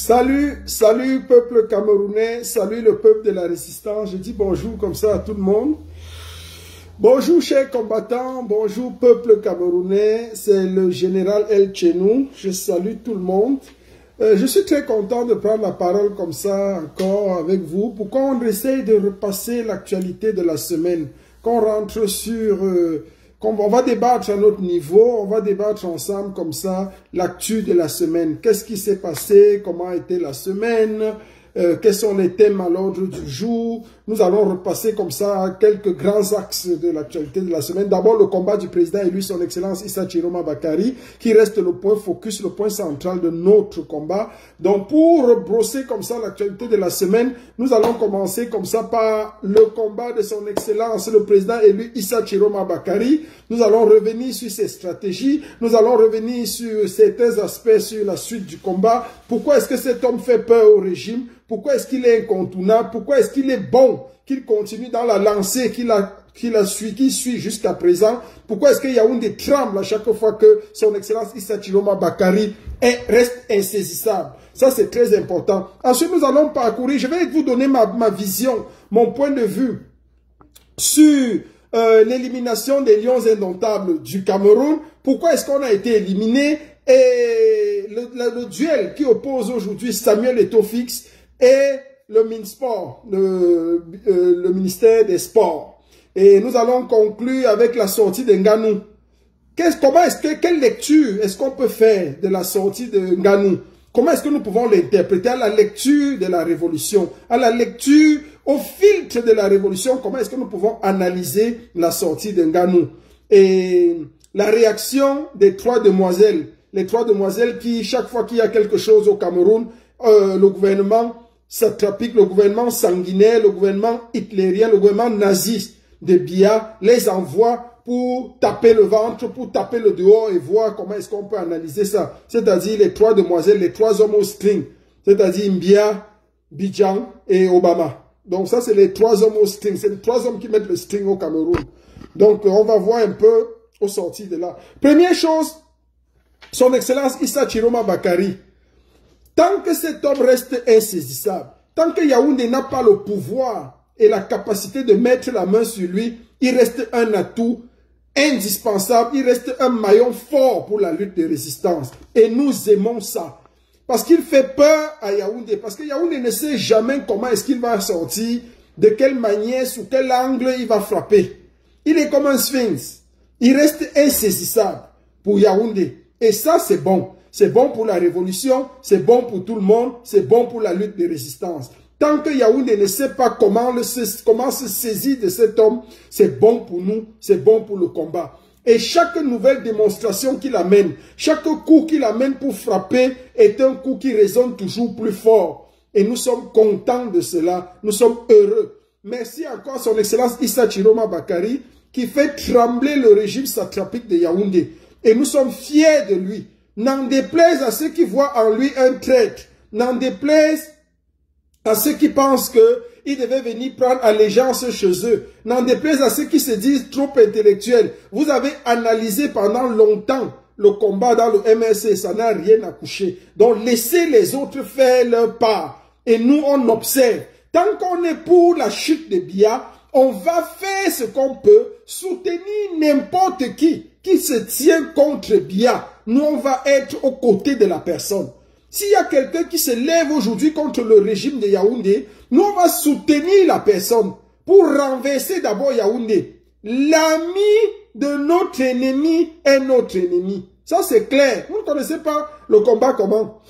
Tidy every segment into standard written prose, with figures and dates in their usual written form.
Salut, salut peuple camerounais, salut le peuple de la résistance. Je dis bonjour comme ça à tout le monde. Bonjour chers combattants, bonjour peuple camerounais, c'est le général El Chenou. Je salue tout le monde. Je suis très content de prendre la parole comme ça encore avec vous pour qu'on essaye de repasser l'actualité de la semaine, qu'on rentre sur... on va débattre à notre niveau, on va débattre ensemble comme ça l'actu de la semaine. Qu'est-ce qui s'est passé, comment a été la semaine, quels sont les thèmes à l'ordre du jour. Nous allons repasser comme ça quelques grands axes de l'actualité de la semaine. D'abord, le combat du président élu, son excellence Issa Chiroma Bakary, qui reste le point focus, le point central de notre combat. Donc, pour brosser comme ça l'actualité de la semaine, nous allons commencer comme ça par le combat de son excellence, le président élu Issa Chiroma Bakary. Nous allons revenir sur ses stratégies, nous allons revenir sur certains aspects sur la suite du combat. Pourquoi est-ce que cet homme fait peur au régime? Pourquoi est-ce qu'il est incontournable? Pourquoi est-ce qu'il est bon qu'il continue dans la lancée qu'il suit jusqu'à présent? Pourquoi est-ce que Yaoundé tremble à chaque fois que son excellence Issa Chiroma Bakary reste insaisissable? Ça, c'est très important. Ensuite, nous allons parcourir, je vais vous donner ma vision, mon point de vue sur l'élimination des Lions indomptables du Cameroun. Pourquoi est-ce qu'on a été éliminé? Et le duel qui oppose aujourd'hui Samuel Eto'o-Fix et le MINSPORT, le ministère des Sports. Et nous allons conclure avec la sortie de Nganou. Quelle lecture est-ce qu'on peut faire de la sortie de Nganou? Comment est-ce que nous pouvons l'interpréter à la lecture de la révolution, à la lecture, au filtre de la révolution? Comment est-ce que nous pouvons analyser la sortie de Nganou? Et la réaction des trois demoiselles, les trois demoiselles qui, chaque fois qu'il y a quelque chose au Cameroun, le gouvernement satrapique, le gouvernement sanguinaire, le gouvernement hitlérien, le gouvernement naziste de Biya les envoie pour taper le ventre, pour taper le dehors et voir comment est-ce qu'on peut analyser ça. C'est-à-dire les trois demoiselles, les trois hommes au string, c'est-à-dire Mbia, Bidjan et Obama. Donc ça, c'est les trois hommes au string, c'est les trois hommes qui mettent le string au Cameroun. Donc on va voir un peu au sorti de là. Première chose, son excellence Issa Chiroma Bakary. Tant que cet homme reste insaisissable, tant que Yaoundé n'a pas le pouvoir et la capacité de mettre la main sur lui, il reste un atout indispensable, il reste un maillon fort pour la lutte de résistance. Et nous aimons ça. Parce qu'il fait peur à Yaoundé, parce que Yaoundé ne sait jamais comment est-ce qu'il va sortir, de quelle manière, sous quel angle il va frapper. Il est comme un sphinx. Il reste insaisissable pour Yaoundé. Et ça, c'est bon. C'est bon pour la révolution, c'est bon pour tout le monde, c'est bon pour la lutte de résistance. Tant que Yaoundé ne sait pas comment se saisir de cet homme, c'est bon pour nous, c'est bon pour le combat. Et chaque nouvelle démonstration qu'il amène, chaque coup qu'il amène pour frapper est un coup qui résonne toujours plus fort. Et nous sommes contents de cela, nous sommes heureux. Merci encore à son excellence Issa Chiroma Bakary qui fait trembler le régime satrapique de Yaoundé. Et nous sommes fiers de lui. N'en déplaise à ceux qui voient en lui un traître. N'en déplaise à ceux qui pensent qu'il devait venir prendre allégeance chez eux. N'en déplaise à ceux qui se disent trop intellectuels. Vous avez analysé pendant longtemps le combat dans le MRC. Ça n'a rien accouché. Donc laissez les autres faire leur part. Et nous, on observe. Tant qu'on est pour la chute de Biya, on va faire ce qu'on peut, soutenir n'importe qui se tient contre Biya. Nous, on va être aux côtés de la personne. S'il y a quelqu'un qui se lève aujourd'hui contre le régime de Yaoundé, nous, on va soutenir la personne pour renverser d'abord Yaoundé. L'ami de notre ennemi est notre ennemi. Ça, c'est clair. Vous ne connaissez pas le combat comment?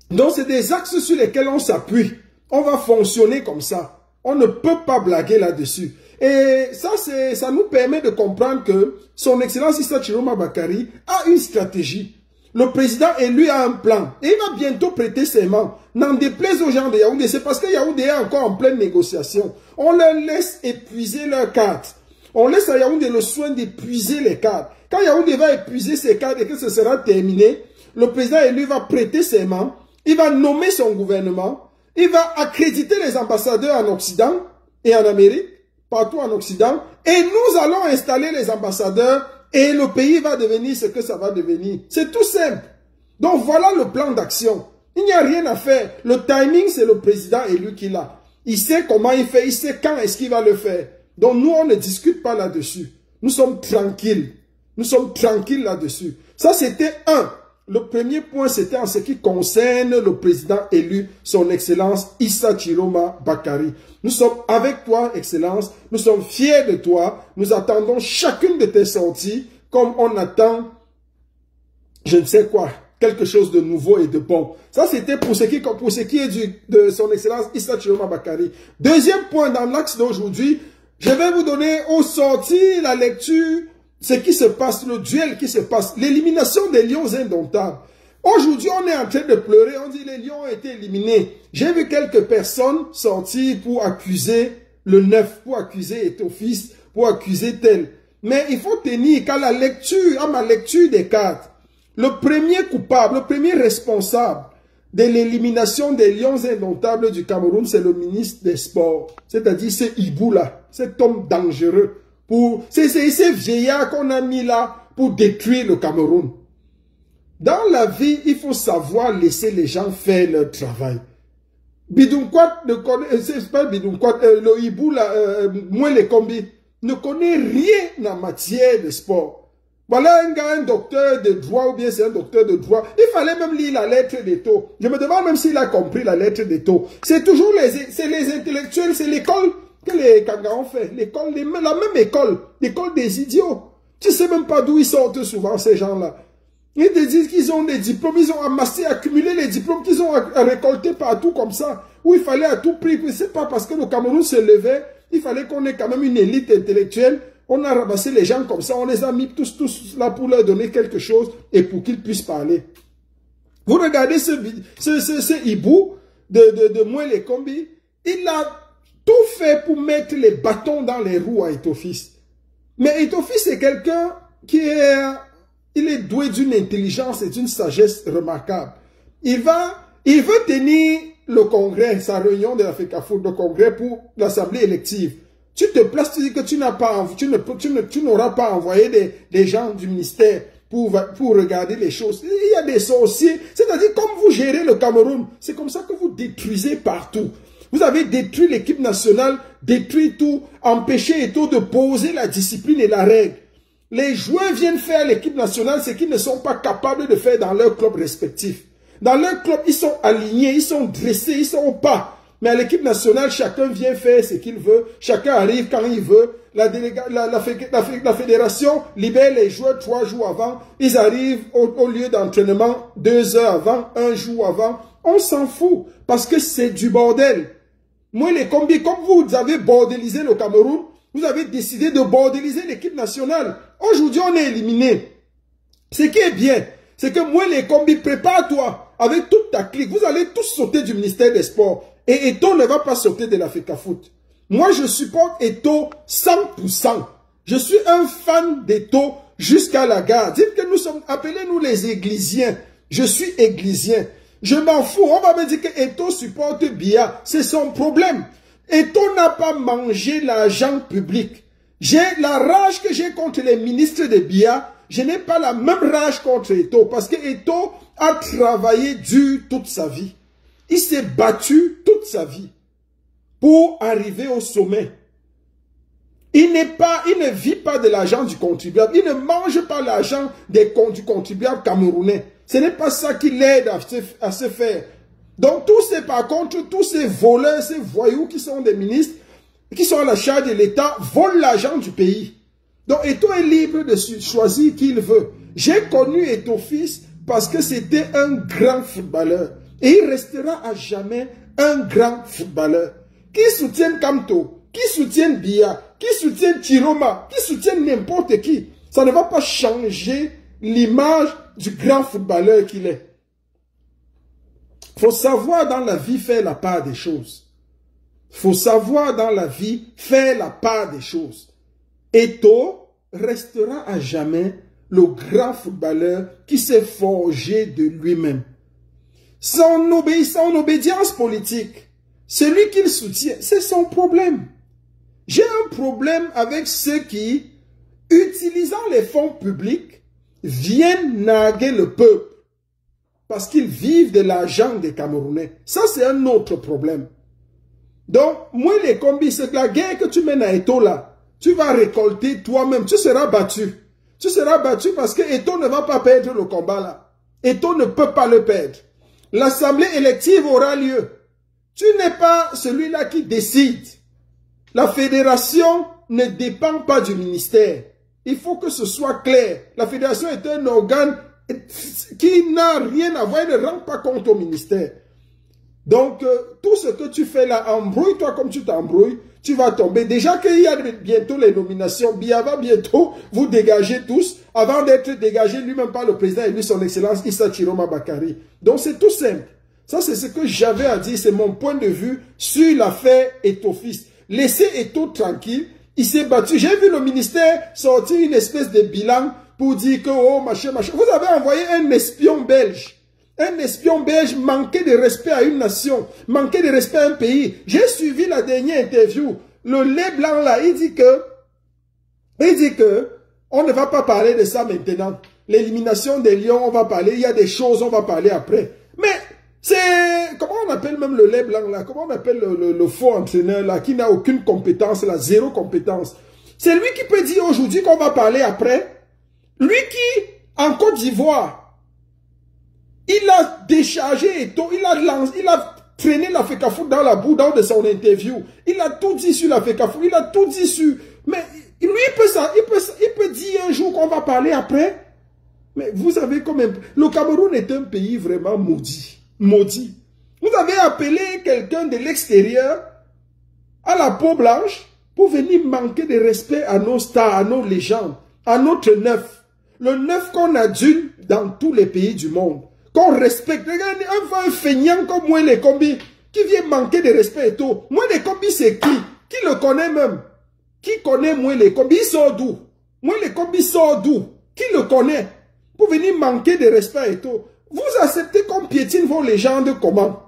Donc, c'est des axes sur lesquels on s'appuie. On va fonctionner comme ça. On ne peut pas blaguer là-dessus. Et ça nous permet de comprendre que son excellence Issa Chiroma Bakary a une stratégie. Le président élu a un plan. Et il va bientôt prêter serment. N'en déplaise aux gens de Yaoundé. C'est parce que Yaoundé est encore en pleine négociation. On leur laisse épuiser leurs cartes. On laisse à Yaoundé le soin d'épuiser les cartes. Quand Yaoundé va épuiser ses cartes et que ce sera terminé, le président élu va prêter serment. Il va nommer son gouvernement. Il va accréditer les ambassadeurs en Occident et en Amérique, partout en Occident. Et nous allons installer les ambassadeurs et le pays va devenir ce que ça va devenir. C'est tout simple. Donc voilà le plan d'action. Il n'y a rien à faire. Le timing, c'est le président élu qui l'a. Il sait comment il fait, il sait quand est-ce qu'il va le faire. Donc nous, on ne discute pas là-dessus. Nous sommes tranquilles. Nous sommes tranquilles là-dessus. Ça, c'était un. Le premier point, c'était en ce qui concerne le président élu, son Excellence Issa Chiroma Bakari. Nous sommes avec toi, Excellence. Nous sommes fiers de toi. Nous attendons chacune de tes sorties comme on attend, je ne sais quoi, quelque chose de nouveau et de bon. Ça, c'était pour ce qui est de son Excellence Issa Chiroma Bakari. Deuxième point dans l'axe d'aujourd'hui, je vais vous donner aux sorties la lecture, ce qui se passe, le duel qui se passe, l'élimination des lions indomptables. Aujourd'hui, on est en train de pleurer, on dit les lions ont été éliminés. J'ai vu quelques personnes sortir pour accuser le 9, pour accuser Eto'o-Fils, pour accuser tel. Mais il faut tenir qu'à la lecture, à ma lecture des cartes, le premier coupable, le premier responsable de l'élimination des lions indomptables du Cameroun, c'est le ministre des Sports. C'est-à-dire, c'est Ibou là, cet homme dangereux. C'est ces vieillards qu'on a mis là pour détruire le Cameroun. Dans la vie, il faut savoir laisser les gens faire leur travail. Bidunkwat ne connaît, c'est pas Bidunkwat, le Ibou là, Mwele Kombi, ne connaît rien en matière de sport. Voilà un gars, un docteur de droit, ou bien c'est un docteur de droit. Il fallait même lire la lettre d'Eto'o. Je me demande même s'il a compris la lettre d'Eto'o. C'est toujours les intellectuels, c'est l'école que les Kangas ont fait. L'école, la même école, l'école des idiots. Tu sais même pas d'où ils sortent souvent, ces gens-là. Ils te disent qu'ils ont des diplômes, ils ont amassé, accumulé les diplômes qu'ils ont récoltés partout comme ça. Où il fallait à tout prix, c'est pas parce que le Cameroun se levait, il fallait qu'on ait quand même une élite intellectuelle. On a ramassé les gens comme ça, on les a mis tous là pour leur donner quelque chose et pour qu'ils puissent parler. Vous regardez ce hibou de Mwele Kombi, il a tout fait pour mettre les bâtons dans les roues à Eto'o-Fils. Mais Eto'o-Fils c'est quelqu'un il est doué d'une intelligence et d'une sagesse remarquable. Il veut tenir le congrès, sa réunion de la FECAFOOT, le congrès pour l'assemblée élective. Tu te places, tu dis que tu n'auras pas envoyé des gens du ministère pour regarder les choses. Il y a des sorciers, c'est-à-dire comme vous gérez le Cameroun, c'est comme ça que vous détruisez partout. Vous avez détruit l'équipe nationale, détruit tout, empêché Eto'o de poser la discipline et la règle. Les joueurs viennent faire l'équipe nationale ce qu'ils ne sont pas capables de faire dans leur club respectif. Dans leur club, ils sont alignés, ils sont dressés, ils sont au pas. Mais à l'équipe nationale, chacun vient faire ce qu'il veut. Chacun arrive quand il veut. La fédération libère les joueurs 3 jours avant. Ils arrivent au lieu d'entraînement 2 heures avant, 1 jour avant. On s'en fout parce que c'est du bordel. Moi, les combis, comme vous avez bordélisé le Cameroun, vous avez décidé de bordéliser l'équipe nationale. Aujourd'hui, on est éliminé. Ce qui est bien, c'est que moi, les combis, prépare-toi avec toute ta clique. Vous allez tous sauter du ministère des Sports. Et Eto'o ne va pas sauter de la FECAFOOT. Moi, je supporte Eto'o 100%. Je suis un fan d'Eto'o jusqu'à la gare. Dites que nous sommes, appelez-nous les églisiens. Je suis églisien. Je m'en fous. On va me dire que Eto'o supporte Biya. C'est son problème. Eto'o n'a pas mangé l'argent public. La rage que j'ai contre les ministres de Biya, je n'ai pas la même rage contre Eto'o. Parce que Eto'o a travaillé dur toute sa vie. Il s'est battu toute sa vie pour arriver au sommet. Il ne vit pas de l'argent du contribuable. Il ne mange pas l'argent du contribuable camerounais. Ce n'est pas ça qui l'aide à se faire. Donc par contre, tous ces voleurs, ces voyous qui sont des ministres, qui sont à la charge de l'État, volent l'argent du pays. Donc Eto'o est libre de choisir qui il veut. J'ai connu Eto'o-Fils parce que c'était un grand footballeur. Et il restera à jamais un grand footballeur. Qui soutienne Kamto, qui soutienne Biya, qui soutienne Chiroma, qui soutienne n'importe qui. Ça ne va pas changer l'image du grand footballeur qu'il est. Il faut savoir dans la vie faire la part des choses. Il faut savoir dans la vie faire la part des choses. Eto'o restera à jamais le grand footballeur qui s'est forgé de lui-même. Son obédience politique, celui qu'il soutient, c'est son problème. J'ai un problème avec ceux qui, utilisant les fonds publics, viennent narguer le peuple. parce qu'ils vivent de l'argent des Camerounais. Ça, c'est un autre problème. Donc, moi, les combis, c'est que la guerre que tu mènes à Eto, là, tu vas récolter toi-même. Tu seras battu. Tu seras battu parce que Eto ne va pas perdre le combat, là. Eto ne peut pas le perdre. L'assemblée élective aura lieu. Tu n'es pas celui-là qui décide. La fédération ne dépend pas du ministère. Il faut que ce soit clair. La fédération est un organe qui n'a rien à voir, il ne rend pas compte au ministère. Donc, tout ce que tu fais là, embrouille-toi comme tu t'embrouilles, tu vas tomber. Déjà qu'il y a bientôt les nominations, Biya va bientôt vous dégager tous, avant d'être dégagé lui-même par le président et lui, son excellence Issa Chiroma Bakari. Donc, c'est tout simple. Ça, c'est ce que j'avais à dire, c'est mon point de vue sur l'affaire Eto-Fils. Laissez Eto tranquille, il s'est battu. J'ai vu le ministère sortir une espèce de bilan pour dire que, oh, machin, machin. Vous avez envoyé un espion belge. Un espion belge manquait de respect à une nation, manquait de respect à un pays. J'ai suivi la dernière interview. Le lait blanc là, il dit que on ne va pas parler de ça maintenant. L'élimination des lions, on va parler. Il y a des choses, on va parler après. Mais c'est, comment on appelle même le lait blanc là? Comment on appelle le faux entraîneur là, qui n'a aucune compétence là, zéro compétence? C'est lui qui peut dire aujourd'hui qu'on va parler après. Lui qui, en Côte d'Ivoire, il a déchargé Eto, il a traîné la FECAFOOT dans la boue dans de son interview. Il a tout dit sur la FECAFOOT, il a tout dit sur... Mais lui, il peut dire un jour qu'on va parler après. Mais vous savez quand même, le Cameroun est un pays vraiment maudit. Maudit. Vous avez appelé quelqu'un de l'extérieur à la peau blanche pour venir manquer de respect à nos stars, à nos légendes, à notre neuf. Le neuf qu'on adule dans tous les pays du monde. Qu'on respecte. Regardez, un feignant comme moi, les combis, qui vient manquer de respect et tout. Moi, les combis, c'est qui? Qui le connaît même? Qui connaît moi, les combis? Il sort d'où? Moi, les combis sort d'où? Qui le connaît? Pour venir manquer de respect et tout. Vous acceptez qu'on piétine vos légendes comment?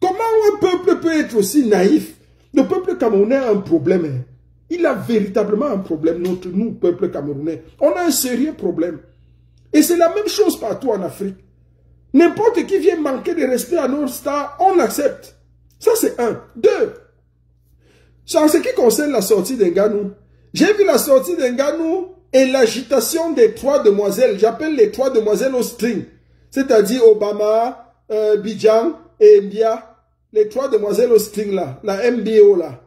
Comment un peuple peut être aussi naïf? Le peuple camerounais a un problème. Hein. Il a véritablement un problème, nous, peuple camerounais. On a un sérieux problème. Et c'est la même chose partout en Afrique. N'importe qui vient manquer de respect à nos stars, on accepte. Ça, c'est un. Deux. En ce qui concerne la sortie d'Nganou, j'ai vu la sortie d'Nganou et l'agitation des trois demoiselles. J'appelle les trois demoiselles au string. C'est-à-dire Obama, Bidjan et Mbia. Les trois demoiselles au string là. La MBO là.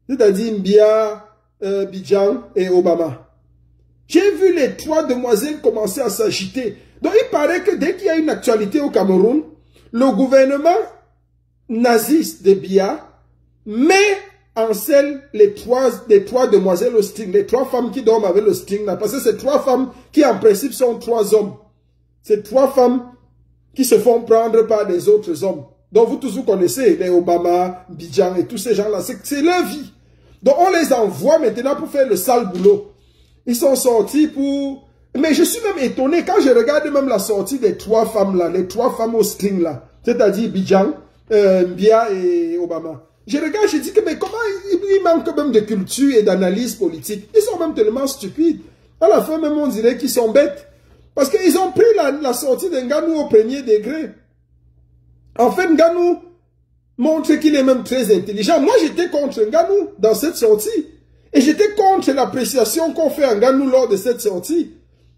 C'est-à-dire Mbia, Bidjan et Obama. J'ai vu les trois demoiselles commencer à s'agiter. Donc il paraît que dès qu'il y a une actualité au Cameroun, le gouvernement naziste de Biya met en scène les trois demoiselles au string, les trois femmes qui dorment avec le string là, parce que c'est trois femmes qui en principe sont trois hommes. C'est trois femmes qui se font prendre par des autres hommes. Donc vous tous vous connaissez les Obama, Bidjan et tous ces gens-là, c'est leur vie. Donc on les envoie maintenant pour faire le sale boulot. Ils sont sortis pour... Mais je suis même étonné quand je regarde même la sortie des trois femmes là, les trois femmes au string là, c'est-à-dire Bidjan, Mbia et Obama. Je regarde, je dis que mais comment il manque même de culture et d'analyse politique. Ils sont même tellement stupides. À la fin même on dirait qu'ils sont bêtes. Parce qu'ils ont pris la sortie d'Nganou au premier degré. En fait, Nganou montre qu'il est même très intelligent. Moi j'étais contre Nganou dans cette sortie. Et j'étais contre l'appréciation qu'on fait à Nganou lors de cette sortie.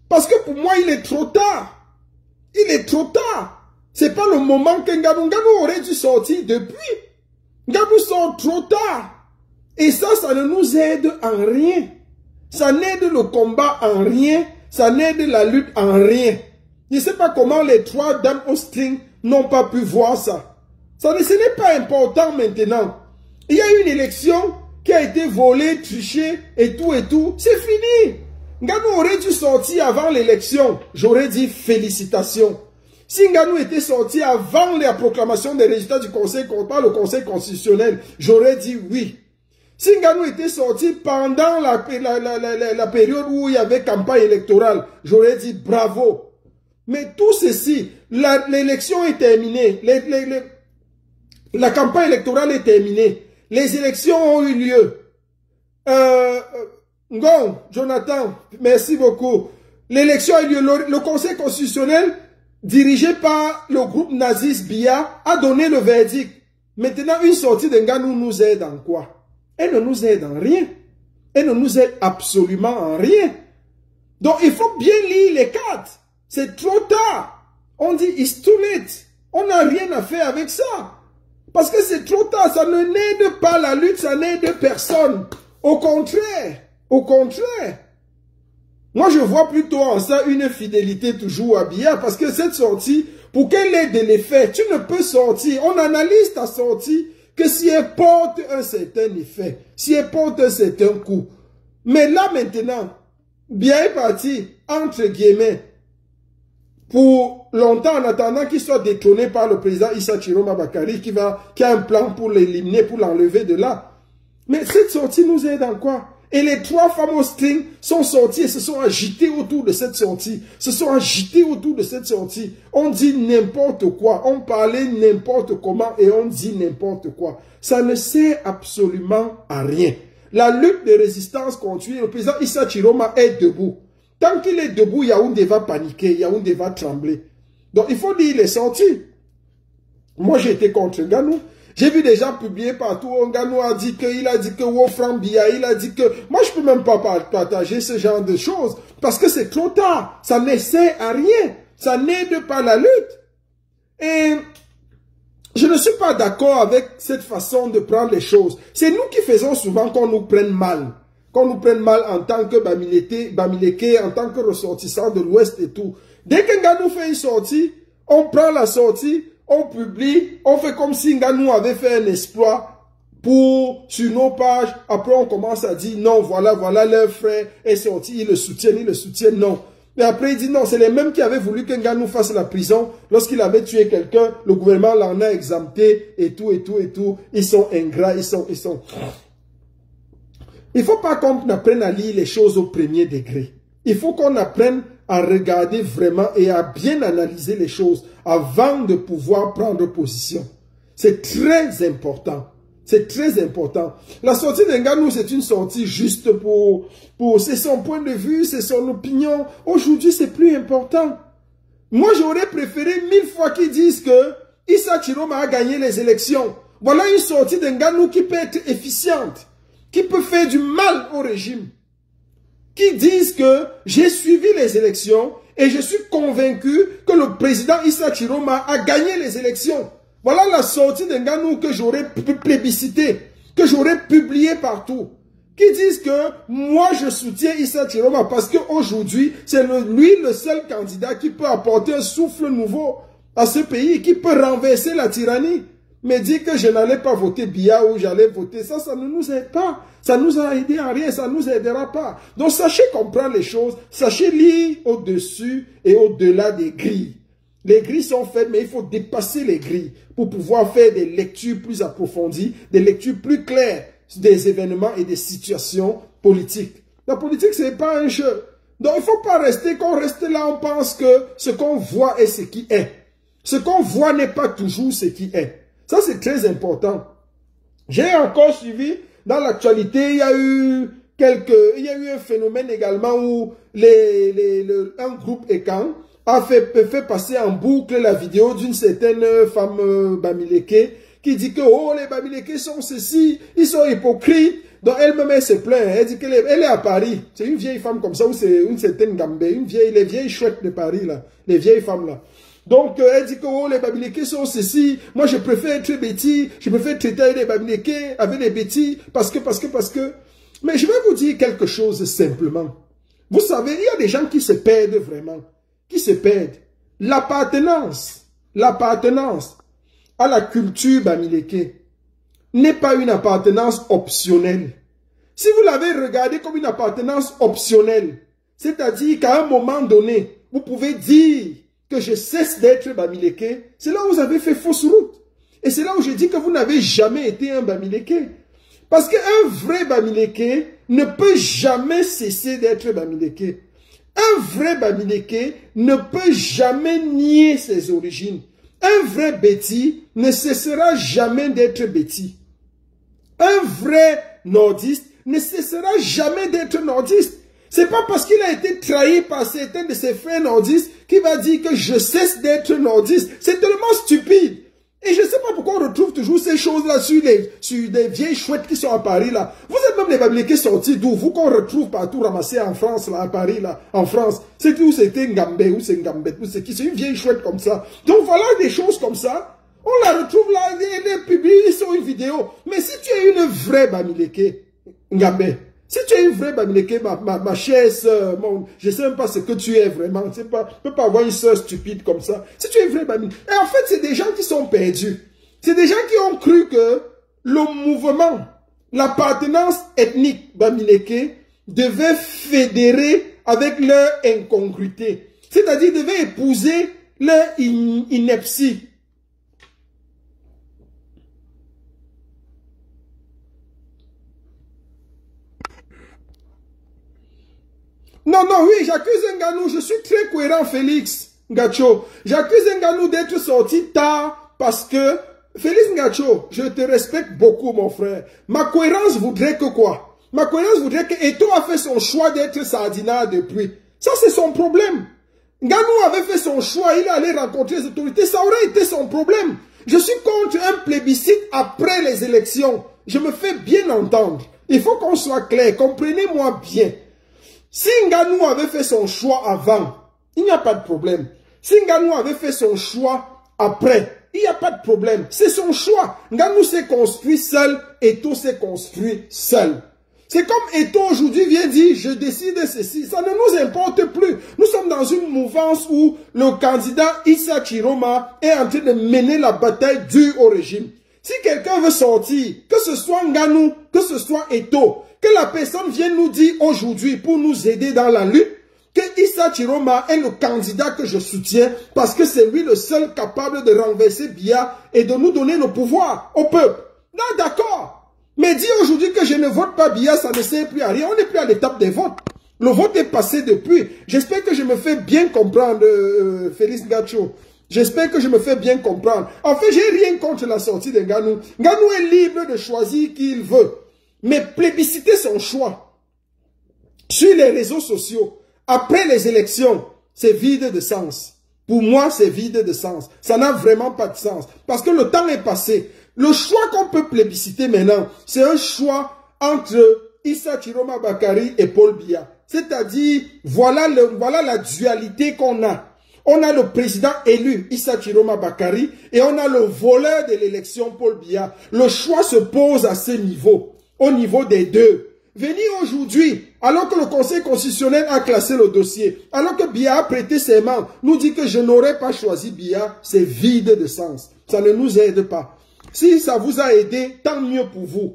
Parce que pour moi, il est trop tard. Il est trop tard. C'est pas le moment que Nganou aurait dû sortir depuis. Nganou sort trop tard. Et ça ne nous aide en rien. Ça n'aide le combat en rien. Ça n'aide la lutte en rien. Je ne sais pas comment les trois dames au string n'ont pas pu voir ça. Ce n'est pas important maintenant. Il y a une élection qui a été volée, trichée et tout. C'est fini. Nganou aurait dû sortir avant l'élection. J'aurais dit félicitations. Si Nganou était sorti avant la proclamation des résultats du Conseil, par le Conseil constitutionnel, j'aurais dit oui. Si Nganou était sorti pendant la période où il y avait campagne électorale, j'aurais dit bravo. Mais tout ceci, l'élection est terminée. La campagne électorale est terminée. Les élections ont eu lieu. Ngon, Jonathan, merci beaucoup. L'élection a eu lieu. Le Conseil constitutionnel dirigé par le groupe naziste BIA, a donné le verdict. Maintenant, une sortie de Nganou nous aide en quoi? Elle ne nous aide en rien. Elle ne nous aide absolument en rien. Donc, il faut bien lire les cartes. C'est trop tard. On dit, it's too late. On n'a rien à faire avec ça. Parce que c'est trop tard. Ça ne n'aide pas la lutte, ça n'aide personne. Au contraire. Au contraire. Moi, je vois plutôt en ça une fidélité toujours à BIA. Parce que cette sortie, pour qu'elle ait de l'effet, tu ne peux sortir. On analyse ta sortie que si elle porte un certain effet. Si elle porte un certain coup. Mais là, maintenant, BIA est parti, entre guillemets, pour longtemps, en attendant qu'il soit détrôné par le président Issa Chiroma Bakari, qui a un plan pour l'éliminer, pour l'enlever de là. Mais cette sortie nous aide en quoi? Et les trois femmes au string sont sorties et se sont agitées autour de cette sortie. Se sont agitées autour de cette sortie. On dit n'importe quoi. On parlait n'importe comment et on dit n'importe quoi. Ça ne sert absolument à rien. La lutte de résistance continue. Le président Issa Chiroma est debout. Tant qu'il est debout, Yaoundé va paniquer. Yaoundé va trembler. Donc il faut dire les sorties. Moi j'ai été contre Nganou. J'ai vu des gens publier partout, Nganou a dit qu'il a dit que Wolfram Bia, il a dit que... Moi, je peux même pas partager ce genre de choses, parce que c'est trop tard. Ça ne sert à rien. Ça n'aide pas la lutte. Et je ne suis pas d'accord avec cette façon de prendre les choses. C'est nous qui faisons souvent qu'on nous prenne mal. Qu'on nous prenne mal en tant que Bamileke, en tant que ressortissant de l'Ouest et tout. Dès que Nganou fait une sortie, on prend la sortie, on publie, on fait comme si Nganou avait fait un exploit sur nos pages. Après, on commence à dire non, voilà, leur frère est sorti, ils le soutiennent, non. Mais après, il dit non, c'est les mêmes qui avaient voulu que Nganou fasse la prison. Lorsqu'il avait tué quelqu'un, le gouvernement l'en a exempté et tout. Ils sont ingrats, ils sont... Il ne faut pas qu'on apprenne à lire les choses au premier degré. Il faut qu'on apprenne à regarder vraiment et à bien analyser les choses avant de pouvoir prendre position. C'est très important. C'est très important. La sortie de Nganou, c'est une sortie juste c'est son point de vue, c'est son opinion. Aujourd'hui, c'est plus important. Moi, j'aurais préféré 1000 fois qu'ils disent que Issa Chiroma a gagné les élections. Voilà une sortie de Nganou qui peut être efficiente, qui peut faire du mal au régime. Qui disent que j'ai suivi les élections et je suis convaincu que le président Issa Chiroma a gagné les élections. Voilà la sortie de Nganou que j'aurais plébiscité, que j'aurais publié partout. Qui disent que moi je soutiens Issa Chiroma parce qu'aujourd'hui c'est lui le seul candidat qui peut apporter un souffle nouveau à ce pays, qui peut renverser la tyrannie. Mais dire que je n'allais pas voter Bia ou j'allais voter, ça ne nous aide pas. Ça nous a aidé en rien, ça ne nous aidera pas. Donc sachez comprendre les choses, sachez lire au-dessus et au-delà des grilles. Les grilles sont faites, mais il faut dépasser les grilles pour pouvoir faire des lectures plus approfondies, des lectures plus claires des événements et des situations politiques. La politique, ce n'est pas un jeu. Donc il ne faut pas rester, qu'on reste là, on pense que ce qu'on voit est ce qui est. Ce qu'on voit n'est pas toujours ce qui est. Ça, c'est très important. J'ai encore suivi, dans l'actualité, il y a eu un phénomène également où un groupe ECAN a fait passer en boucle la vidéo d'une certaine femme Bamileke qui dit que oh, les Bamileke sont ceci, ils sont hypocrites. Donc elle-même, elle se plaint. Elle dit qu'elle est à Paris. C'est une vieille femme comme ça, ou c'est une certaine Gambé, les vieilles chouettes de Paris, là, les vieilles femmes là. Donc, elle dit que oh, les Bamileke sont ceci. Moi, je préfère être bêtis. Je préfère traiter les Bamileke avec les bêtis. Parce que. Mais je vais vous dire quelque chose simplement. Vous savez, il y a des gens qui se perdent vraiment. Qui se perdent. L'appartenance à la culture Bamileke n'est pas une appartenance optionnelle. Si vous l'avez regardé comme une appartenance optionnelle, c'est-à-dire qu'à un moment donné, vous pouvez dire que je cesse d'être Bamileke, c'est là où vous avez fait fausse route. Et c'est là où je dis que vous n'avez jamais été un Bamileke. Parce qu'un vrai Bamileke ne peut jamais cesser d'être Bamileke. Un vrai Bamileke ne peut jamais nier ses origines. Un vrai Béti ne cessera jamais d'être Béti. Un vrai nordiste ne cessera jamais d'être nordiste. C'est pas parce qu'il a été trahi par certains de ses frères nordistes qu'il va dire que je cesse d'être nordiste. C'est tellement stupide. Et je ne sais pas pourquoi on retrouve toujours ces choses-là sur des vieilles chouettes qui sont à Paris, là. Vous êtes même les Bamileke sortis d'où? Vous qu'on retrouve partout ramassés en France, là, à Paris, là, en France. C'est où c'était Ngambé, ou c'est Ngambet, ou c'est qui? C'est une vieille chouette comme ça. Donc voilà des choses comme ça. On la retrouve là, les publie sur une vidéo. Mais si tu es une vraie Bamileke, Ngambé, si tu es une vraie Bamileke, ma chère sœur, je ne sais même pas ce que tu es vraiment. Tu ne peux pas avoir une sœur stupide comme ça. Si tu es une vraie Bamileke. Et en fait, c'est des gens qui sont perdus. C'est des gens qui ont cru que le mouvement, l'appartenance ethnique Bamileke devait fédérer avec leur incongruité. C'est-à-dire, devait épouser leur ineptie. Non, non, oui, j'accuse Nganou, je suis très cohérent, Félix Ngacho. J'accuse Nganou d'être sorti tard parce que, Félix Ngacho, je te respecte beaucoup, mon frère. Ma cohérence voudrait que quoi? Ma cohérence voudrait que Eto'o a fait son choix d'être Sardinat depuis. Ça, c'est son problème. Nganou avait fait son choix, il allait rencontrer les autorités, ça aurait été son problème. Je suis contre un plébiscite après les élections. Je me fais bien entendre. Il faut qu'on soit clair, comprenez-moi bien. Si Nganou avait fait son choix avant, il n'y a pas de problème. Si Nganou avait fait son choix après, il n'y a pas de problème. C'est son choix. Nganou s'est construit seul, Eto'o s'est construit seul. C'est comme Eto'o aujourd'hui vient dire, je décide de ceci. Ça ne nous importe plus. Nous sommes dans une mouvance où le candidat Issa Chiroma est en train de mener la bataille dure au régime. Si quelqu'un veut sortir, que ce soit Nganou, que ce soit Eto'o, que la personne vienne nous dire aujourd'hui pour nous aider dans la lutte, que Issa Chiroma est le candidat que je soutiens parce que c'est lui le seul capable de renverser Biya et de nous donner le pouvoir au peuple. Là, d'accord. Mais dire aujourd'hui que je ne vote pas Biya, ça ne sert plus à rien. On n'est plus à l'étape des votes. Le vote est passé depuis. J'espère que je me fais bien comprendre, Félix Ngacho. J'espère que je me fais bien comprendre. En fait, j'ai rien contre la sortie de Nganou. Nganou est libre de choisir qui il veut. Mais plébisciter son choix sur les réseaux sociaux, après les élections, c'est vide de sens. Pour moi, c'est vide de sens. Ça n'a vraiment pas de sens. Parce que le temps est passé. Le choix qu'on peut plébisciter maintenant, c'est un choix entre Issa Chiroma Bakary et Paul Biya. C'est-à-dire, voilà la dualité qu'on a. On a le président élu, Issa Chiroma Bakary, et on a le voleur de l'élection, Paul Biya. Le choix se pose à ce niveau, au niveau des deux. Venir aujourd'hui, alors que le Conseil constitutionnel a classé le dossier, alors que Biya a prêté serment, nous dit que je n'aurais pas choisi Biya, c'est vide de sens. Ça ne nous aide pas. Si ça vous a aidé, tant mieux pour vous.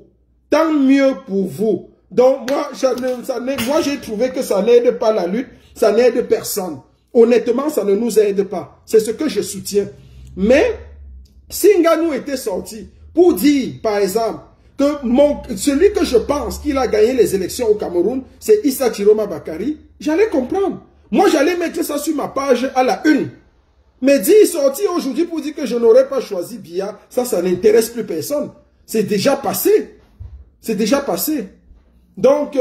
Tant mieux pour vous. Donc moi j'ai trouvé que ça n'aide pas la lutte, ça n'aide personne. Honnêtement, ça ne nous aide pas. C'est ce que je soutiens. Mais, si Nganou était sorti pour dire, par exemple, que celui que je pense qu'il a gagné les élections au Cameroun, c'est Issa Chiroma Bakary, j'allais comprendre. Moi, j'allais mettre ça sur ma page à la une. Mais dire sortir aujourd'hui pour dire que je n'aurais pas choisi Biya, ça n'intéresse plus personne. C'est déjà passé. C'est déjà passé. Donc,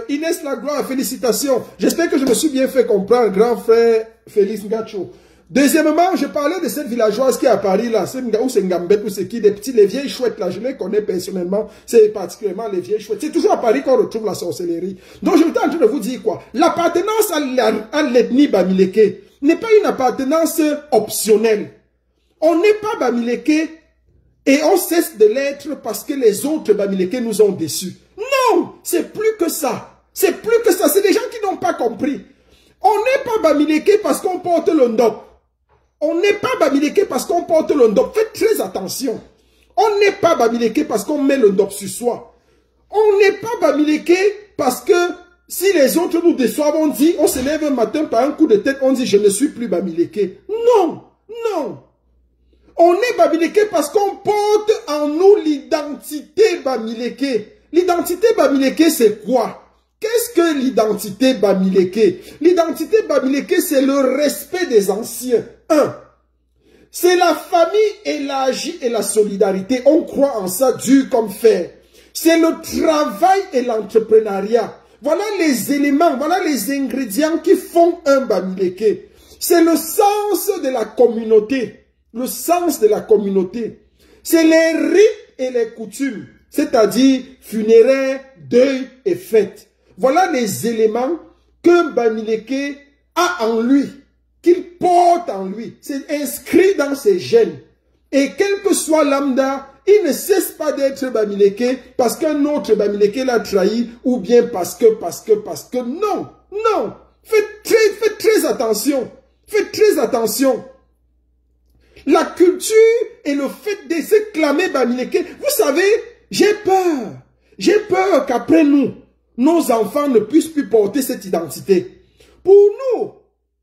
Inès Lagloire, félicitations. J'espère que je me suis bien fait comprendre, grand frère Félix Ngacho. Deuxièmement, je parlais de cette villageoise qui est à Paris, là, ou c'est Ngambet, ou c'est qui, les vieilles chouettes, là, je les connais personnellement, c'est particulièrement les vieilles chouettes. C'est toujours à Paris qu'on retrouve la sorcellerie. Donc, je suis en train de vous dire quoi? L'appartenance à l'ethnie Bamileke n'est pas une appartenance optionnelle. On n'est pas Bamileke et on cesse de l'être parce que les autres Bamileke nous ont déçus. Non, c'est plus que ça. C'est plus que ça. C'est des gens qui n'ont pas compris. On n'est pas Bamileke parce qu'on porte le ndop. On n'est pas Bamileke parce qu'on porte le ndop. Faites très attention. On n'est pas Bamileke parce qu'on met le ndop sur soi. On n'est pas Bamileke parce que si les autres nous déçoivent, on dit, on se lève un matin par un coup de tête, on dit je ne suis plus Bamileke. Non, non. On est Bamileke parce qu'on porte en nous l'identité Bamileke. L'identité Bamileke, c'est quoi? Qu'est-ce que l'identité Bamileke? L'identité Bamileke, c'est le respect des anciens. C'est la famille élargie et la solidarité. On croit en ça dur comme fer. C'est le travail et l'entrepreneuriat. voilà les éléments, voilà les ingrédients qui font un Bamileke. C'est le sens de la communauté. Le sens de la communauté. C'est les rites et les coutumes. C'est-à-dire funérailles, deuil et fête. Voilà les éléments qu'un Bamileke a en lui, qu'il porte en lui. C'est inscrit dans ses gènes. Et quel que soit lambda, il ne cesse pas d'être Bamileke parce qu'un autre Bamileke l'a trahi ou bien parce que, non, non. Faites très attention. Faites très attention. La culture et le fait de s'éclamer Bamileke, vous savez, j'ai peur. J'ai peur qu'après nous, nos enfants ne puissent plus porter cette identité. Pour nous,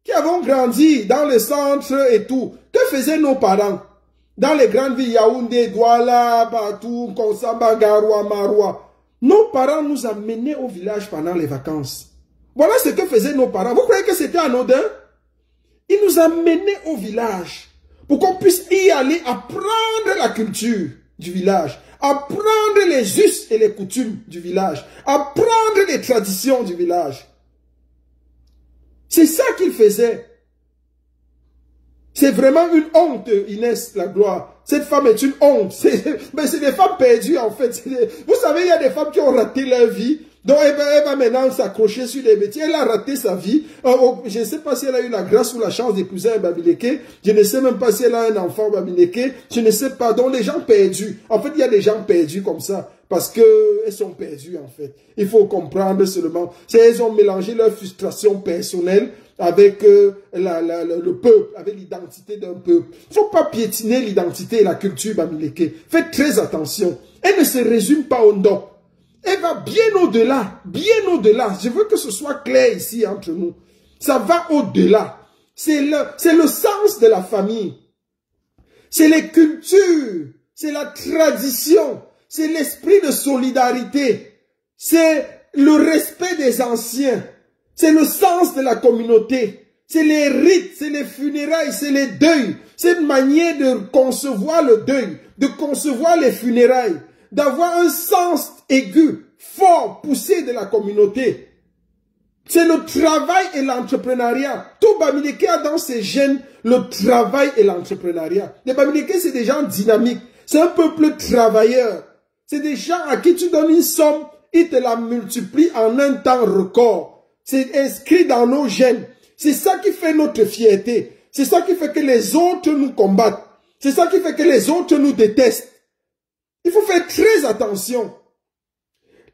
qui avons grandi dans le centre et tout, que faisaient nos parents? Dans les grandes villes, Yaoundé, Douala, Batou, Konsamba, Garoua, Maroua. Nos parents nous amenaient au village pendant les vacances. Voilà ce que faisaient nos parents. Vous croyez que c'était anodin? Ils nous amenaient au village pour qu'on puisse y aller apprendre la culture du village, apprendre les us et les coutumes du village, apprendre les traditions du village. C'est ça qu'ils faisaient. C'est vraiment une honte, Inès Lagloire. Cette femme est une honte. Mais c'est des femmes perdues, en fait. Vous savez, il y a des femmes qui ont raté leur vie. Donc, elle va maintenant s'accrocher sur des métiers. Elle a raté sa vie. Je ne sais pas si elle a eu la grâce ou la chance d'épouser un Bamileke. Je ne sais même pas si elle a un enfant Bamileke. Je ne sais pas. Donc, les gens perdus. En fait, il y a des gens perdus comme ça. Parce qu'elles sont perdues, en fait. Il faut comprendre seulement. Elles ont mélangé leur frustration personnelle avec le peuple, avec l'identité d'un peuple. Il ne faut pas piétiner l'identité et la culture Bamileke. Faites très attention. Elle ne se résume pas au ndop. Elle va bien au-delà, bien au-delà. Je veux que ce soit clair ici entre nous. Ça va au-delà. C'est le sens de la famille. C'est les cultures. C'est la tradition. C'est l'esprit de solidarité. C'est le respect des anciens. C'est le sens de la communauté. C'est les rites, c'est les funérailles, c'est les deuils. C'est une manière de concevoir le deuil, de concevoir les funérailles, d'avoir un sens aigu, fort, poussé de la communauté. C'est le travail et l'entrepreneuriat. Tout Bamileke a dans ses gènes le travail et l'entrepreneuriat. Les Bamileke, c'est des gens dynamiques. C'est un peuple travailleur. C'est des gens à qui tu donnes une somme, ils te la multiplient en un temps record. C'est inscrit dans nos gènes. C'est ça qui fait notre fierté. C'est ça qui fait que les autres nous combattent. C'est ça qui fait que les autres nous détestent. Il faut faire très attention.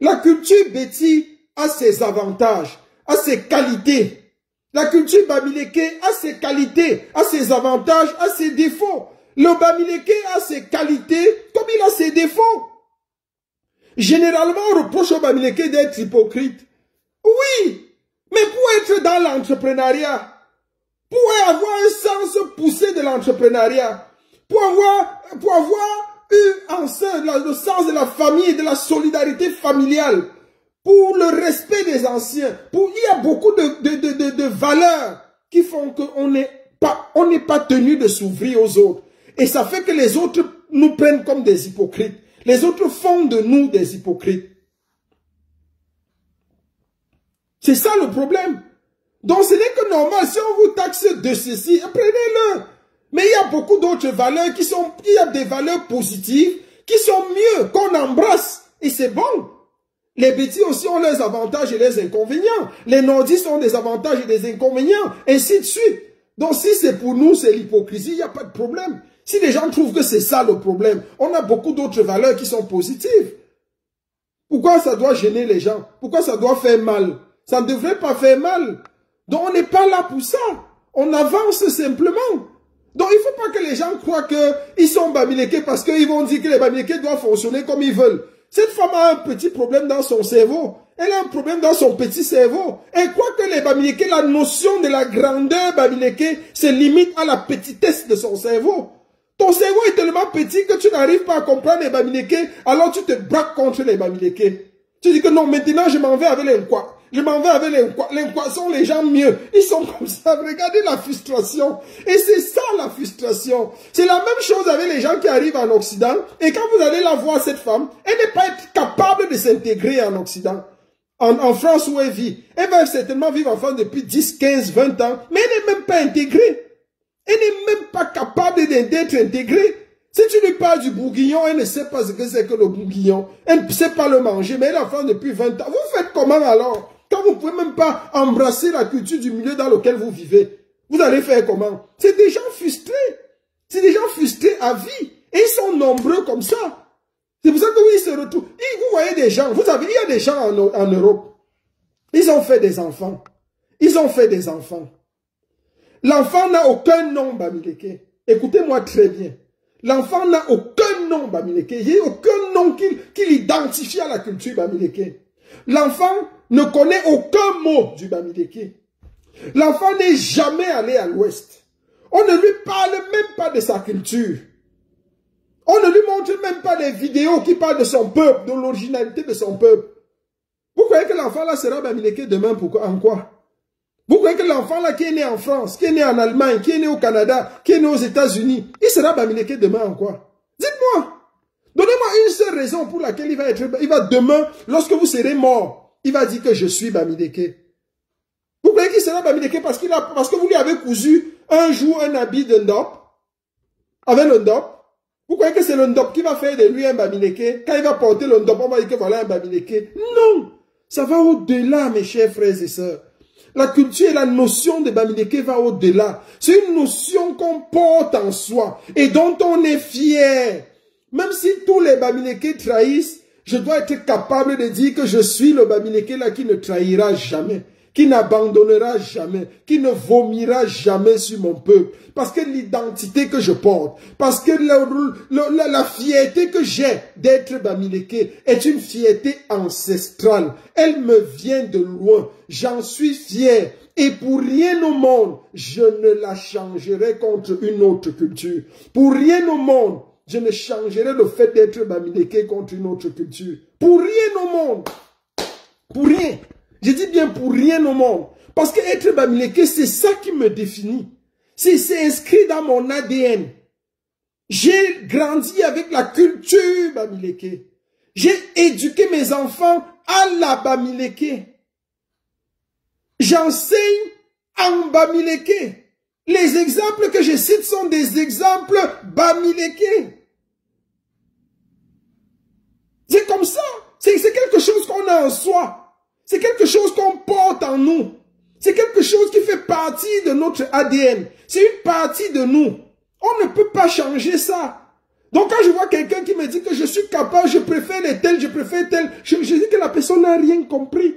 La culture Beti a ses avantages, a ses qualités. La culture Bamileke a ses qualités, a ses avantages, a ses défauts. Le Bamileke a ses qualités comme il a ses défauts. Généralement, on reproche au Bamileke d'être hypocrite. Oui, mais pour être dans l'entrepreneuriat, pour avoir un sens poussé de l'entrepreneuriat, pour avoir eu en sein le sens de la famille, de la solidarité familiale, pour le respect des anciens, il y a beaucoup de valeurs qui font qu'on n'est pas tenu de s'ouvrir aux autres. Et ça fait que les autres nous prennent comme des hypocrites. Les autres font de nous des hypocrites. C'est ça le problème. Donc ce n'est que normal. Si on vous taxe de ceci, prenez-le. Mais il y a beaucoup d'autres valeurs il y a des valeurs positives qui sont mieux, qu'on embrasse. Et c'est bon. Les Beti aussi ont leurs avantages et leurs inconvénients. Les nordistes ont des avantages et des inconvénients. Ainsi de suite. Donc si c'est pour nous, c'est l'hypocrisie, il n'y a pas de problème. Si les gens trouvent que c'est ça le problème, on a beaucoup d'autres valeurs qui sont positives. Pourquoi ça doit gêner les gens? Pourquoi ça doit faire mal? Ça ne devrait pas faire mal. Donc on n'est pas là pour ça. On avance simplement. Donc il ne faut pas que les gens croient qu'ils sont Bamileke parce qu'ils vont dire que les Bamileke doivent fonctionner comme ils veulent. Cette femme a un petit problème dans son cerveau. Elle a un problème dans son petit cerveau. Elle croit que les Bamileke, la notion de la grandeur Bamileke se limite à la petitesse de son cerveau. Ton cerveau est tellement petit que tu n'arrives pas à comprendre les Bamileke, alors tu te braques contre les Bamileke. Tu dis que non, maintenant je m'en vais avec les Nkwa. Je m'en vais avec les Nkwa. Les Nkwa sont les gens mieux. Ils sont comme ça. Regardez la frustration. Et c'est ça la frustration. C'est la même chose avec les gens qui arrivent en Occident. Et quand vous allez la voir, cette femme, elle n'est pas capable de s'intégrer en Occident. en France où elle vit. Elle va certainement vivre en France depuis 10, 15, 20 ans, mais elle n'est même pas intégrée. Elle n'est même pas capable d'être intégrée. Si tu lui parles du bourguignon, elle ne sait pas ce que c'est que le bourguignon. Elle ne sait pas le manger, mais elle est en France depuis 20 ans. Vous faites comment alors? Quand vous ne pouvez même pas embrasser la culture du milieu dans lequel vous vivez, vous allez faire comment? C'est des gens frustrés. C'est des gens frustrés à vie. Et ils sont nombreux comme ça. C'est pour ça que oui, ils se retrouvent. Et vous voyez des gens, vous savez, il y a des gens en Europe. Ils ont fait des enfants. Ils ont fait des enfants. L'enfant n'a aucun nom, Bamileke. Écoutez-moi très bien. L'enfant n'a aucun nom, Bamileke. Il n'y a aucun nom qui l'identifie à la culture Bamileke. L'enfant ne connaît aucun mot du Bamileke. L'enfant n'est jamais allé à l'ouest. On ne lui parle même pas de sa culture. On ne lui montre même pas des vidéos qui parlent de son peuple, de l'originalité de son peuple. Vous croyez que l'enfant là sera Bamileke demain en quoi? Vous croyez que l'enfant là qui est né en France, qui est né en Allemagne, qui est né au Canada, qui est né aux États-Unis, il sera Bamileke demain en quoi? Dites-moi. Donnez-moi une seule raison pour laquelle il va demain, lorsque vous serez mort, il va dire que je suis Bamileke. Vous croyez qu'il sera Bamileke parce que vous lui avez cousu un jour un habit de Ndop, avec le Ndop? Vous croyez que c'est le Ndop qui va faire de lui un Bamileke? Quand il va porter le Ndop, on va dire que voilà un Bamileke. Non! Ça va au-delà, mes chers frères et sœurs. La culture et la notion de Bamileke va au-delà. C'est une notion qu'on porte en soi et dont on est fier. Même si tous les Bamileke trahissent, je dois être capable de dire que je suis le Bamileke là qui ne trahira jamais, qui n'abandonnera jamais, qui ne vomira jamais sur mon peuple. Parce que l'identité que je porte, parce que la fierté que j'ai d'être Bamileke est une fierté ancestrale. Elle me vient de loin. J'en suis fier. Et pour rien au monde, je ne la changerai contre une autre culture. Pour rien au monde, je ne changerai le fait d'être Bamileke contre une autre culture. Pour rien au monde. Pour rien. Je dis bien pour rien au monde. Parce que être Bamileke, c'est ça qui me définit. C'est inscrit dans mon ADN. J'ai grandi avec la culture Bamileke. J'ai éduqué mes enfants à la Bamileke. J'enseigne en Bamileke. Les exemples que je cite sont des exemples Bamileke. C'est comme ça. C'est quelque chose qu'on a en soi. C'est quelque chose qu'on porte en nous. C'est quelque chose qui fait partie de notre ADN. C'est une partie de nous. On ne peut pas changer ça. Donc quand je vois quelqu'un qui me dit que je suis capable, je préfère les tels, je préfère tel, je dis que la personne n'a rien compris.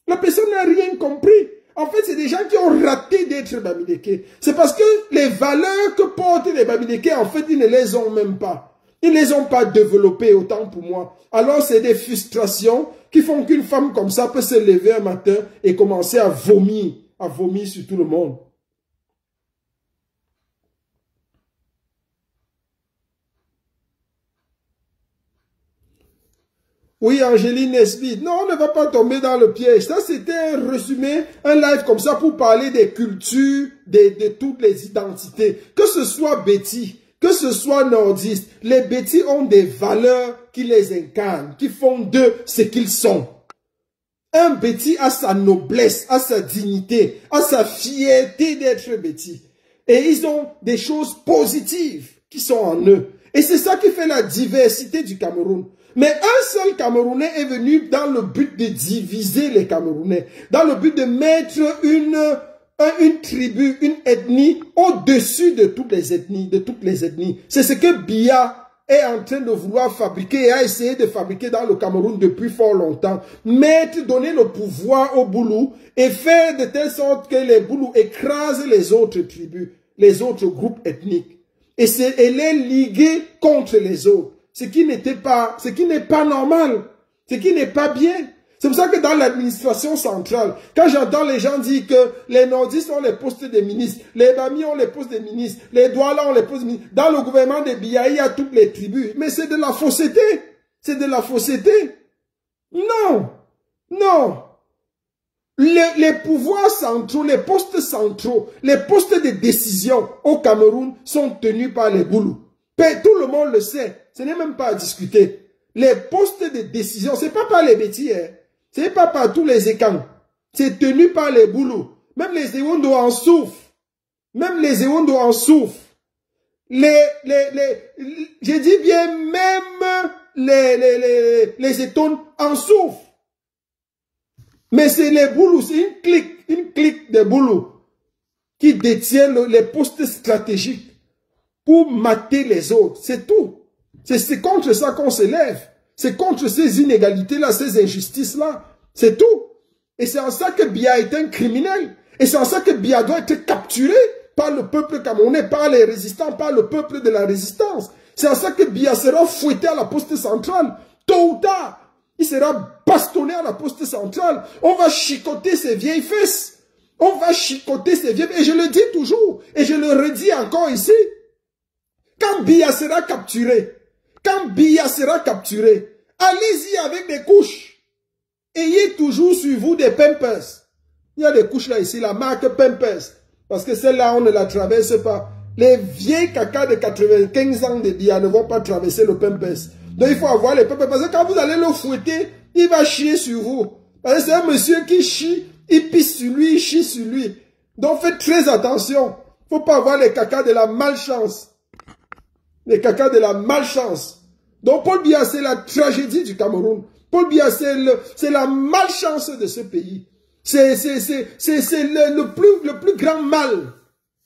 La personne n'a rien compris. En fait, c'est des gens qui ont raté d'être Bamileke. C'est parce que les valeurs que portent les Bamileke, en fait, ils ne les ont même pas. Ils ne les ont pas développées autant pour moi. Alors, c'est des frustrations qui font qu'une femme comme ça peut se lever un matin et commencer à vomir sur tout le monde. Oui, Angéline Nesbitt. Non, on ne va pas tomber dans le piège. Ça, c'était un résumé, un live comme ça pour parler des cultures, de toutes les identités. Que ce soit Betty, que ce soit nordiste, les Betty ont des valeurs qui les incarnent, qui font d'eux ce qu'ils sont. Un Betty a sa noblesse, a sa dignité, a sa fierté d'être Betty. Et ils ont des choses positives qui sont en eux. Et c'est ça qui fait la diversité du Cameroun. Mais un seul Camerounais est venu dans le but de diviser les Camerounais, dans le but de mettre une tribu, une ethnie au-dessus de toutes les ethnies, C'est ce que Biya est en train de vouloir fabriquer et a essayé de fabriquer dans le Cameroun depuis fort longtemps. Donner le pouvoir aux Boulous et faire de telle sorte que les Boulous écrasent les autres tribus, les autres groupes ethniques. Et les liguer contre les autres. Ce qui n'est pas normal, ce qui n'est pas bien. C'est pour ça que dans l'administration centrale, quand j'entends les gens dire que les nordistes ont les postes de ministres, les Bami ont les postes de ministres, les Douala ont les postes de ministres, dans le gouvernement de Biya, il y a toutes les tribus. Mais c'est de la fausseté. C'est de la fausseté. Non. Non. Les pouvoirs centraux, les postes centraux, les postes de décision au Cameroun sont tenus par les Boulous. Tout le monde le sait. Ce n'est même pas à discuter. Les postes de décision, ce n'est pas par les bêtises. Hein. C'est pas par tous les écans. C'est tenu par les boulous. Même les Ewondo en souffrent. Même les Ewondo en souffrent. Je dis bien, même les Etones en souffrent. Mais c'est les boulous, c'est une clique des boulous qui détiennent les postes stratégiques pour mater les autres. C'est tout. C'est contre ça qu'on se lève. C'est contre ces inégalités-là, ces injustices-là. C'est tout. Et c'est en ça que Biya est un criminel. Et c'est en ça que Biya doit être capturé par le peuple camerounais, par les résistants, par le peuple de la résistance. C'est en ça que Biya sera fouetté à la poste centrale. Tôt ou tard, il sera bastonné à la poste centrale. On va chicoter ses vieilles fesses. On va chicoter ses vieilles fesses. Et je le dis toujours, et je le redis encore ici. Quand Biya sera capturé, allez-y avec des couches. Ayez toujours sur vous des Pampers. Il y a des couches là ici, la marque Pampers. Parce que celle-là, on ne la traverse pas. Les vieilles caca de 95 ans de Biya ne vont pas traverser le Pampers. Donc il faut avoir les Pampers. Parce que quand vous allez le fouetter, il va chier sur vous. Parce que c'est un monsieur qui chie, il pisse sur lui, il chie sur lui. Donc faites très attention. Il ne faut pas avoir les caca de la malchance. Les caca de la malchance. Donc Paul Biya, c'est la tragédie du Cameroun. Paul Biya, c'est la malchance de ce pays. C'est le plus grand mal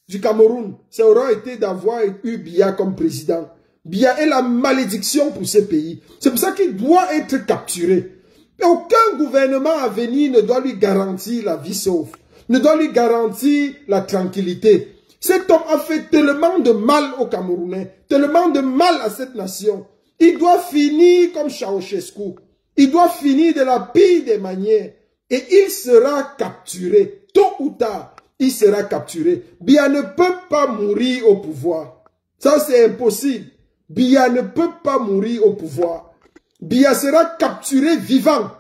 du Cameroun. Ça aura été d'avoir eu Biya comme président. Biya est la malédiction pour ce pays. C'est pour ça qu'il doit être capturé. Et aucun gouvernement à venir ne doit lui garantir la vie sauve. Ne doit lui garantir la tranquillité. Cet homme a fait tellement de mal aux Camerounais, tellement de mal à cette nation. Il doit finir comme Ceausescu. Il doit finir de la pire des manières. Et il sera capturé. Tôt ou tard, il sera capturé. Biya ne peut pas mourir au pouvoir. Ça, c'est impossible. Biya ne peut pas mourir au pouvoir. Biya sera capturé vivant.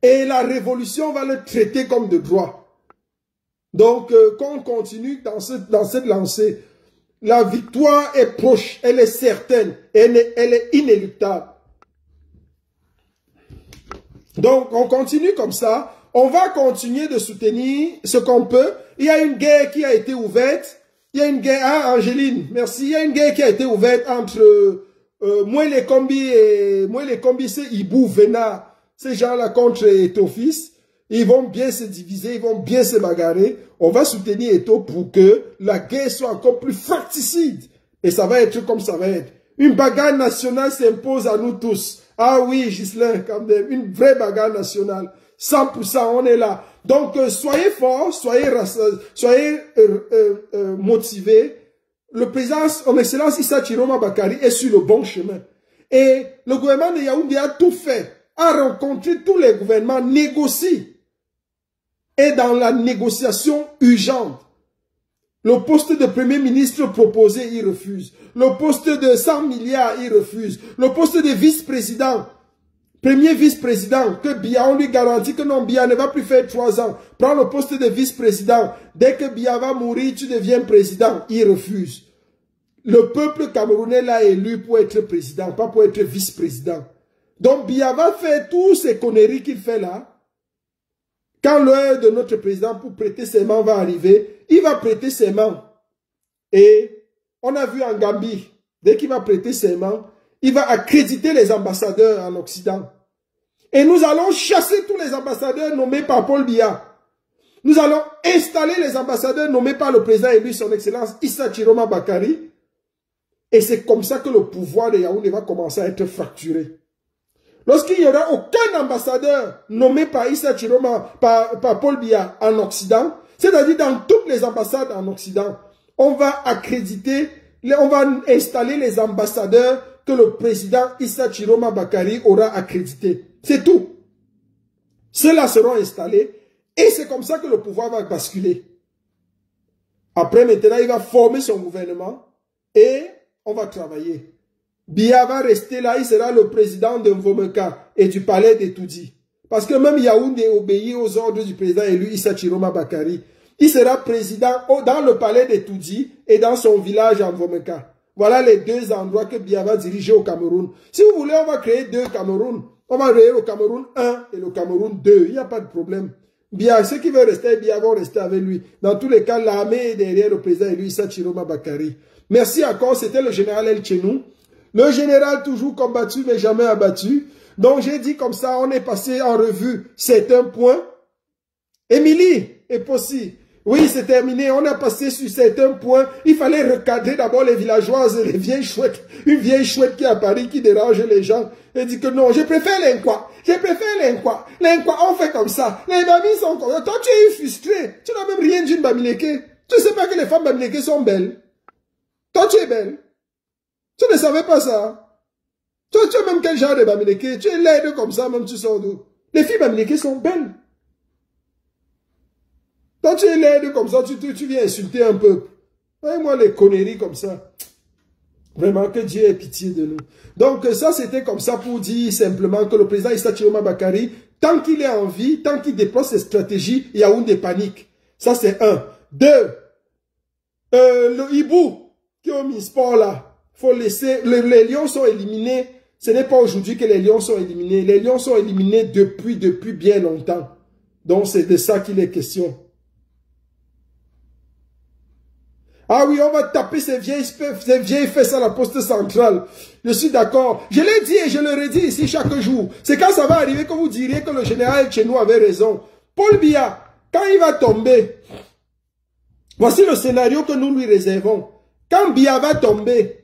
Et la révolution va le traiter comme de droit. Donc, qu'on continue dans cette lancée. La victoire est proche, elle est certaine, elle est inéluctable. Donc, on continue comme ça. On va continuer de soutenir ce qu'on peut. Il y a une guerre qui a été ouverte. Il y a une guerre, ah, Angéline, merci. Il y a une guerre qui a été ouverte entre Mwele Kombi, c'est Ibou, Vena, ces gens-là contre Eto'o-Fils. Ils vont bien se diviser, ils vont bien se bagarrer. On va soutenir Eto'o pour que la guerre soit encore plus fratricide. Et ça va être comme ça va être. Une bagarre nationale s'impose à nous tous. Ah oui, Ghislain, quand même, une vraie bagarre nationale. 100%, on est là. Donc, soyez forts, soyez motivés. Le président, en excellence, Issa Chiroma Bakari est sur le bon chemin. Et le gouvernement de Yaoundé a tout fait, a rencontré tous les gouvernements, négocie. Et dans la négociation urgente, le poste de premier ministre proposé, il refuse. Le poste de 100 milliards, il refuse. Le poste de vice-président, premier vice-président, que Biya, on lui garantit que non, Biya ne va plus faire 3 ans. Prends le poste de vice-président. Dès que Biya va mourir, tu deviens président. Il refuse. Le peuple camerounais l'a élu pour être président, pas pour être vice-président. Donc Biya va faire tous ces conneries qu'il fait là. Quand l'heure de notre président pour prêter serment va arriver, il va prêter serment. Et on a vu en Gambie, dès qu'il va prêter serment, il va accréditer les ambassadeurs en Occident. Et nous allons chasser tous les ambassadeurs nommés par Paul Biya. Nous allons installer les ambassadeurs nommés par le président élu, son excellence Issa Chiroma Bakari. Et c'est comme ça que le pouvoir de Yaoundé va commencer à être fracturé. Lorsqu'il n'y aura aucun ambassadeur nommé par Issa Chiroma, par Paul Biya en Occident, c'est-à-dire dans toutes les ambassades en Occident, on va accréditer, on va installer les ambassadeurs que le président Issa Chiroma Bakari aura accrédités. C'est tout. Ceux-là seront installés et c'est comme ça que le pouvoir va basculer. Après, maintenant, il va former son gouvernement et on va travailler. Biya va rester là, il sera le président de Mvomeka et du palais d'Etoudi. Parce que même Yaoundé obéit aux ordres du président élu Issa Chiroma Bakari. Il sera président dans le palais d'Etoudi et dans son village en Mvomeka. Voilà les 2 endroits que Biya va diriger au Cameroun. Si vous voulez, on va créer 2 Cameroun. On va réunir le Cameroun 1 et le Cameroun 2. Il n'y a pas de problème. Bien, ceux qui veulent rester, bien, vont rester avec lui. Dans tous les cas, l'armée est derrière le président et lui, Issa Chiroma Bakary. Merci encore, c'était le général El Chenou. Le général toujours combattu, mais jamais abattu. Donc, j'ai dit comme ça, on est passé en revue certains points. Émilie et Possi. Oui, c'est terminé. On a passé sur certains points. Il fallait recadrer d'abord les villageoises, les vieilles chouettes. Une vieille chouette qui est à Paris, qui dérange les gens. Elle dit que non, je préfère l'Inqua. Je préfère l'Inqua. L'Inqua, on fait comme ça. Les bamis sont comme ça. Toi, tu es frustré. Tu n'as même rien d'une Bamileke. Tu ne sais pas que les femmes Bamileke sont belles. Toi, tu es belle. Tu ne savais pas ça. Toi, tu es même quel genre de Bamileke? Tu es laide comme ça, même tu sors d'où? Les filles Bamileke sont belles. Quand tu es laide comme ça, tu viens insulter un peuple. Voyez-moi les conneries comme ça. Vraiment, que Dieu ait pitié de nous. Donc, ça, c'était comme ça pour dire simplement que le président Issa Chiroma Bakary, tant qu'il est en vie, tant qu'il déploie ses stratégies, il y a une des paniques. Ça, c'est un. Deux, le hibou qui est au Misport là, faut laisser, les lions sont éliminés. Ce n'est pas aujourd'hui que les lions sont éliminés. Les lions sont éliminés depuis bien longtemps. Donc, c'est de ça qu'il est question. Ah oui, on va taper ces vieilles fesses à la poste centrale. Je suis d'accord. Je l'ai dit et je le redis ici chaque jour. C'est quand ça va arriver que vous direz que le général Tchenou avait raison. Paul Biya, quand il va tomber, voici le scénario que nous lui réservons. Quand Biya va tomber,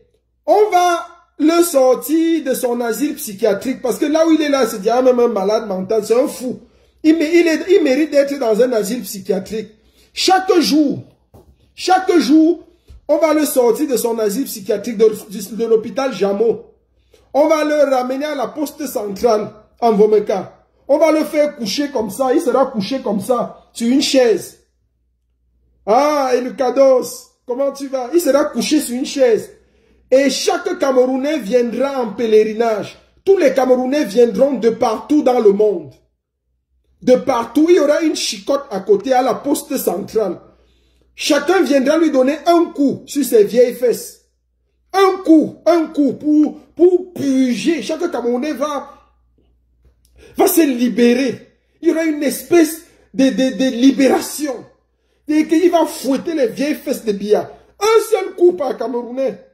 on va le sortir de son asile psychiatrique. Parce que là où il est là, c'est déjà même un malade mental, c'est un fou. Il mérite d'être dans un asile psychiatrique. Chaque jour, on va le sortir de son asile psychiatrique de l'hôpital Jameau. On va le ramener à la poste centrale en Vomeka. On va le faire coucher comme ça. Il sera couché comme ça, sur une chaise. Ah, et le Kados, comment tu vas? Il sera couché sur une chaise. Et chaque Camerounais viendra en pèlerinage. Tous les Camerounais viendront de partout dans le monde. De partout, il y aura une chicotte à côté à la poste centrale. Chacun viendra lui donner un coup sur ses vieilles fesses. Un coup pour purger. Chaque Camerounais va se libérer. Il y aura une espèce de libération. Et qu'il va fouetter les vieilles fesses de Biya. Un seul coup par Camerounais.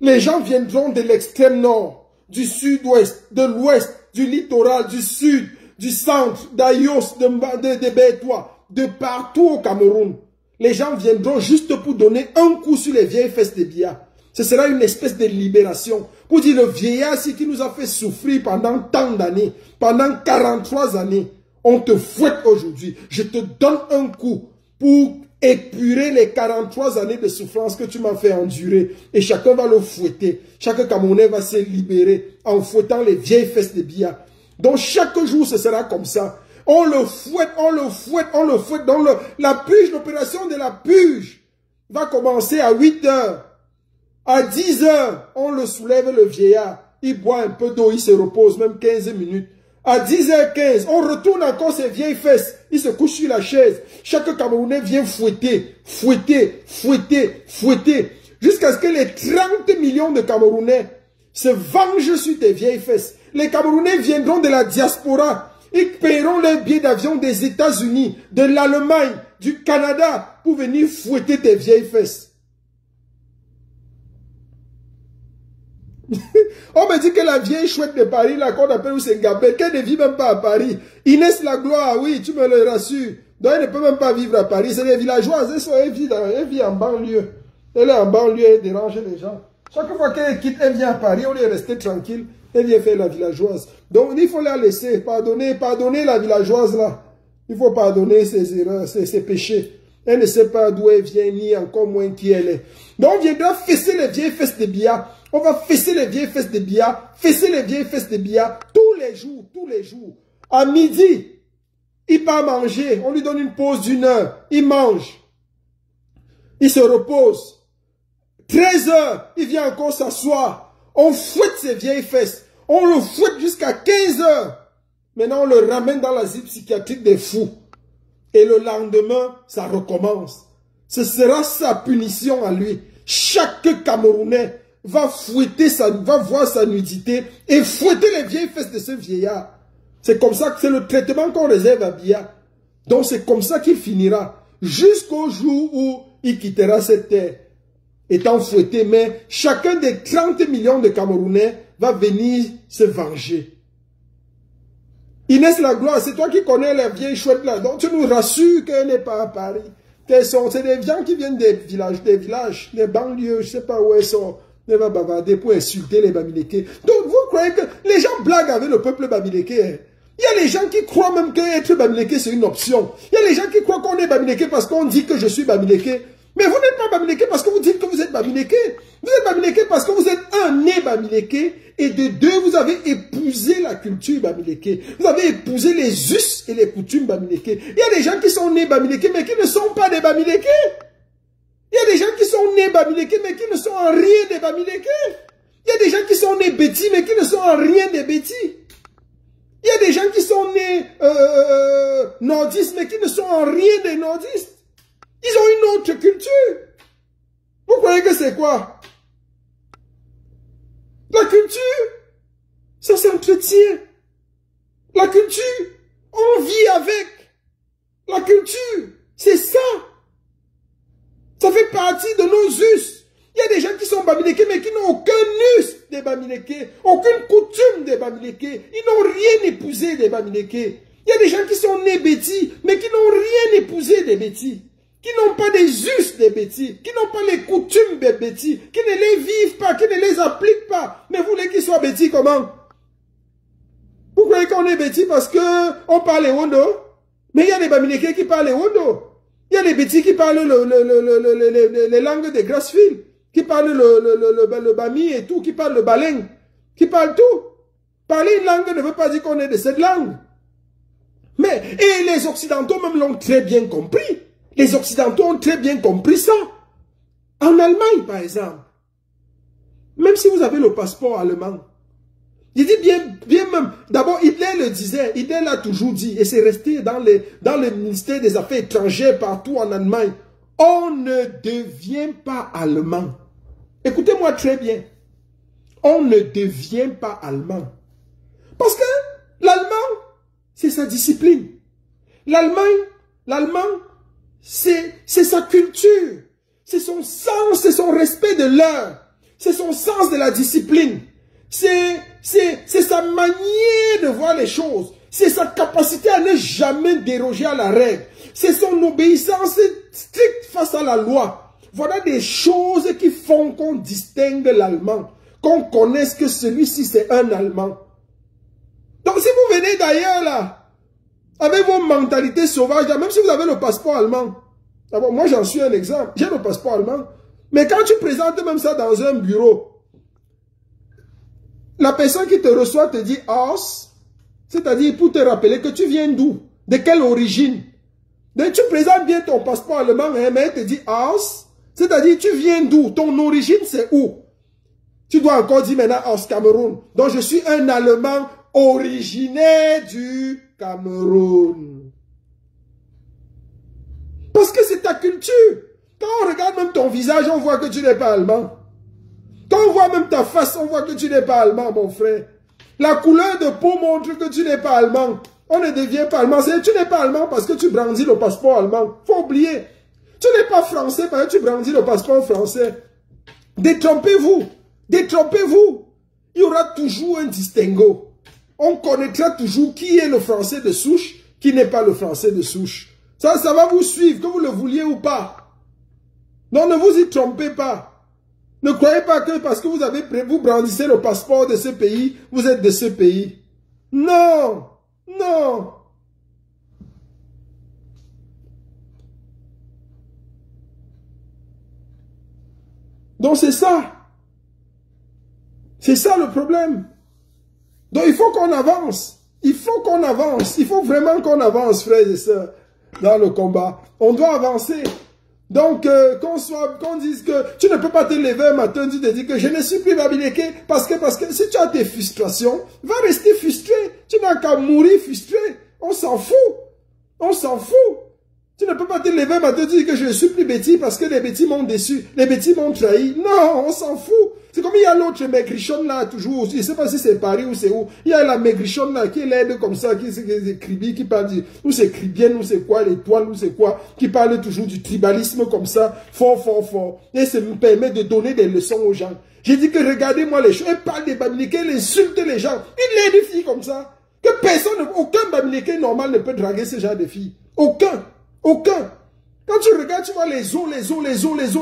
Les gens viendront de l'extrême nord, du sud-ouest, de l'ouest, du littoral, du sud, du centre, d'Ayos, de Bétois, de partout au Cameroun. Les gens viendront juste pour donner un coup sur les vieilles fesses de Biya. Ce sera une espèce de libération. Pour dire le vieillard qui nous a fait souffrir pendant tant d'années, pendant 43 années, on te fouette aujourd'hui. Je te donne un coup pour épurer les 43 années de souffrance que tu m'as fait endurer. Et chacun va le fouetter. Chaque Camerounais va se libérer en fouettant les vieilles fesses de Biya. Donc chaque jour, ce sera comme ça. On le fouette, on le fouette, on le fouette. Donc la purge, l'opération de la purge va commencer à 8 heures. À 10 heures, on le soulève le vieillard. Il boit un peu d'eau, il se repose, même 15 minutes. À 10h15, on retourne encore ses vieilles fesses. Il se couche sur la chaise. Chaque Camerounais vient fouetter, fouetter, fouetter, fouetter. Jusqu'à ce que les 30 millions de Camerounais se vengent sur tes vieilles fesses. Les Camerounais viendront de la diaspora. Ils paieront les billets d'avion des États-Unis, de l'Allemagne, du Canada pour venir fouetter tes vieilles fesses. On me dit que la vieille chouette de Paris, là, qu'on appelle Oussengabé, qu'elle ne vit même pas à Paris. Inès Lagloire, oui, tu me le rassures. Donc elle ne peut même pas vivre à Paris. C'est les villageoises, elle vit en banlieue. Elle est en banlieue, elle dérange les gens. Chaque fois qu'elle quitte, elle vient à Paris, on est resté tranquille. Elle vient faire la villageoise. Donc il faut la laisser, pardonner la villageoise là. Il faut pardonner ses erreurs, ses péchés. Elle ne sait pas d'où elle vient, ni encore moins qui elle est. Donc on viendra fesser les vieilles fesses de Biya. On va fesser les vieilles fesses de Biya, fesser les vieilles fesses de Biya tous les jours, tous les jours. À midi, il part manger, on lui donne une pause d'1 heure, il mange, il se repose. 13 heures, il vient encore s'asseoir, on fouette ses vieilles fesses, on le fouette jusqu'à 15 heures. Maintenant, on le ramène dans l'asile psychiatrique des fous. Et le lendemain, ça recommence. Ce sera sa punition à lui. Chaque Camerounais va fouetter va voir sa nudité et fouetter les vieilles fesses de ce vieillard. C'est comme ça que c'est le traitement qu'on réserve à Biya. Donc c'est comme ça qu'il finira. Jusqu'au jour où il quittera cette terre. Étant fouetté, mais chacun des 30 millions de Camerounais va venir se venger. Inès Langlois, c'est toi qui connais les vieilles chouettes là. Donc tu nous rassures qu'elle n'est pas à Paris. C'est des gens qui viennent des villages, des banlieues, je ne sais pas où elles sont. Elle va bavarder pour insulter les Bamileke. Donc vous croyez que les gens blaguent avec le peuple Bamileke, hein? Il y a les gens qui croient même qu'être Bamileke c'est une option. Il y a les gens qui croient qu'on est Bamileke parce qu'on dit que je suis Bamileke. Mais vous n'êtes pas Bamileke parce que vous dites que vous êtes Bamileke. Vous êtes Bamileke parce que vous êtes un né Bamileke. Et de deux, vous avez épousé la culture Bamileke. Vous avez épousé les us et les coutumes Bamileke. Il y a des gens qui sont nés Bamileke mais qui ne sont pas des Bamileke. Il y a des gens qui sont nés Bamileke mais qui ne sont en rien des Bamileke. Il y a des gens qui sont nés Bétis mais qui ne sont en rien des Bétis. Il y a des gens qui sont nés nordistes mais qui ne sont en rien des nordistes. Ils ont une autre culture. Vous croyez que c'est quoi? La culture, ça s'entretient. La culture, on vit avec. La culture, c'est ça. Ça fait partie de nos us. Il y a des gens qui sont Bamileke mais qui n'ont aucun us des Bamileke, aucune coutume des Bamileke. Ils n'ont rien épousé des Bamileke. Il y a des gens qui sont nés Bétis mais qui n'ont rien épousé des Bétis, qui n'ont pas des us des Bétis, qui n'ont pas les coutumes des Bétis, qui ne les vivent pas, qui ne les appliquent pas. Mais vous voulez qu'ils soient Bétis comment? Vous croyez qu'on est Bétis parce qu'on parle Ewondo? Mais il y a des Bamileke qui parlent Ewondo. Il y a des Bétis qui parlent les langues des Grassfield, qui parlent le Bami et tout, qui parlent le Baleng, qui parlent tout. Parler une langue ne veut pas dire qu'on est de cette langue. Mais, et les Occidentaux même l'ont très bien compris. Les Occidentaux ont très bien compris ça. En Allemagne, par exemple, même si vous avez le passeport allemand, il dit bien même, d'abord Hitler le disait, Hitler l'a toujours dit, et c'est resté dans le ministère des Affaires étrangères partout en Allemagne, on ne devient pas allemand. Écoutez-moi très bien, on ne devient pas allemand. Parce que l'allemand, c'est sa discipline. L'allemand, c'est sa culture, c'est son sens, c'est son respect de l'heure, c'est son sens de la discipline, c'est sa manière de voir les choses, c'est sa capacité à ne jamais déroger à la règle, c'est son obéissance stricte face à la loi. Voilà des choses qui font qu'on distingue l'allemand, qu'on connaisse que celui-ci c'est un Allemand. Donc si vous venez d'ailleurs là, avec vos mentalités sauvages, même si vous avez le passeport allemand, d'abord moi j'en suis un exemple, j'ai le passeport allemand, mais quand tu présentes même ça dans un bureau, la personne qui te reçoit te dit « Aus », c'est-à-dire pour te rappeler que tu viens d'où, de quelle origine. Donc tu présentes bien ton passeport allemand, hein, mais elle te dit « Aus », c'est-à-dire tu viens d'où, ton origine c'est où. Tu dois encore dire maintenant « Aus Cameroun ». Donc je suis un Allemand originaire du Cameroun. Parce que c'est ta culture. Quand on regarde même ton visage, on voit que tu n'es pas allemand. Quand on voit même ta face, on voit que tu n'es pas allemand, mon frère. La couleur de peau montre que tu n'es pas allemand. On ne devient pas allemand. Tu n'es pas allemand parce que tu brandis le passeport allemand. Faut oublier. Tu n'es pas français parce que tu brandis le passeport français. Détrompez-vous. Détrompez-vous. Il y aura toujours un distinguo. On connaîtra toujours qui est le français de souche, qui n'est pas le français de souche. Ça va vous suivre, que vous le vouliez ou pas. Donc ne vous y trompez pas. Ne croyez pas que parce que vous brandissez le passeport de ce pays, vous êtes de ce pays. Non, non. Donc c'est ça. C'est ça le problème. Donc il faut qu'on avance. Il faut qu'on avance. Il faut vraiment qu'on avance, frères et sœurs, dans le combat. On doit avancer. Donc, qu'on dise que tu ne peux pas te lever un matin, tu te dis que je ne suis plus Bamileke parce que si tu as tes frustrations, va rester frustré. Tu n'as qu'à mourir frustré. On s'en fout. On s'en fout. Tu ne peux pas te lever un matin, tu dis que je ne suis plus Bétis parce que les Bétis m'ont déçu. Les Bétis m'ont trahi. Non, on s'en fout. C'est comme il y a l'autre maigrichonne là, toujours, je ne sais pas si c'est Paris ou c'est où, il y a la maigrichonne là, qui est laide comme ça, qui parle du, ou c'est cribienne, ou c'est quoi, l'étoile, ou c'est quoi, qui parle toujours du tribalisme comme ça, fort, fort, fort. Et ça me permet de donner des leçons aux gens. J'ai dit que regardez-moi les choses, elle parle des Bamileke, elle insulte les gens, il laide filles comme ça, que personne, aucun Bamileke normal ne peut draguer ce genre de filles. Aucun, aucun. Quand tu regardes, tu vois les eaux,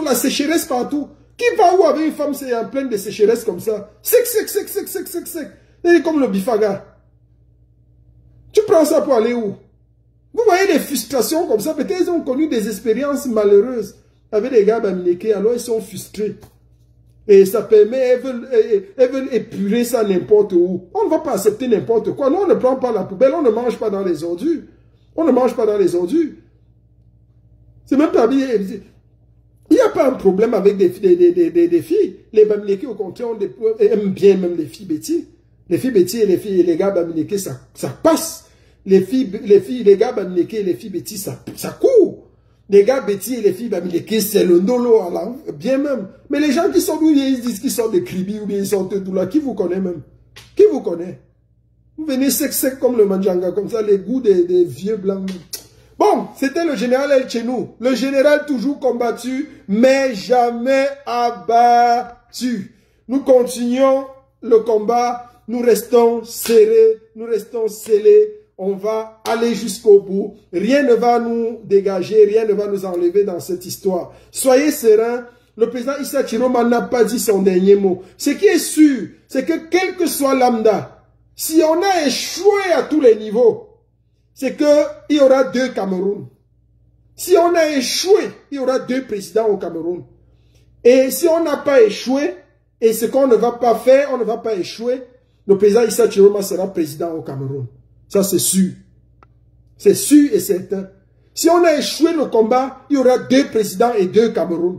la sécheresse partout. Qui va où avec une femme, c'est en pleine de sécheresse comme ça? Sec. C'est comme le bifaga. Tu prends ça pour aller où? Vous voyez des frustrations comme ça. Peut-être ils ont connu des expériences malheureuses avec des gars Bamileke, alors ils sont frustrés. Et ça permet, elles veulent épurer ça n'importe où. On ne va pas accepter n'importe quoi. Nous, on ne prend pas la poubelle, on ne mange pas dans les ordures. On ne mange pas dans les ordures. C'est même pas bien. Il n'y a pas un problème avec des filles. Les Bamileke, au contraire, aiment bien même les filles bêtises. Les filles bêtises et les gars Bamileke, ça passe. Les gars Bamileke et les filles bêtises, ça court. Les gars bêtises et les filles Bamileke, c'est le nolo, bien même. Mais les gens qui sont d'où ils disent qu'ils sont des cribis ou bien ils sont d'où là, qui vous connaît même? Qui vous connaît? Vous venez sec comme le manjanga, comme ça, les goûts des vieux blancs. Bon, c'était le général El Chenou. Le général toujours combattu, mais jamais abattu. Nous continuons le combat, nous restons serrés, nous restons scellés. On va aller jusqu'au bout. Rien ne va nous dégager, rien ne va nous enlever dans cette histoire. Soyez sereins, le président Issa Chiroma n'a pas dit son dernier mot. Ce qui est sûr, c'est que quel que soit lambda, si on a échoué à tous les niveaux, c'est qu'il y aura 2 Cameroun. Si on a échoué, il y aura 2 présidents au Cameroun. Et si on n'a pas échoué, et ce qu'on ne va pas faire, on ne va pas échouer, le président Issa Chiroma sera président au Cameroun. Ça, c'est sûr. C'est sûr et certain. Si on a échoué le combat, il y aura 2 présidents et 2 Cameroun.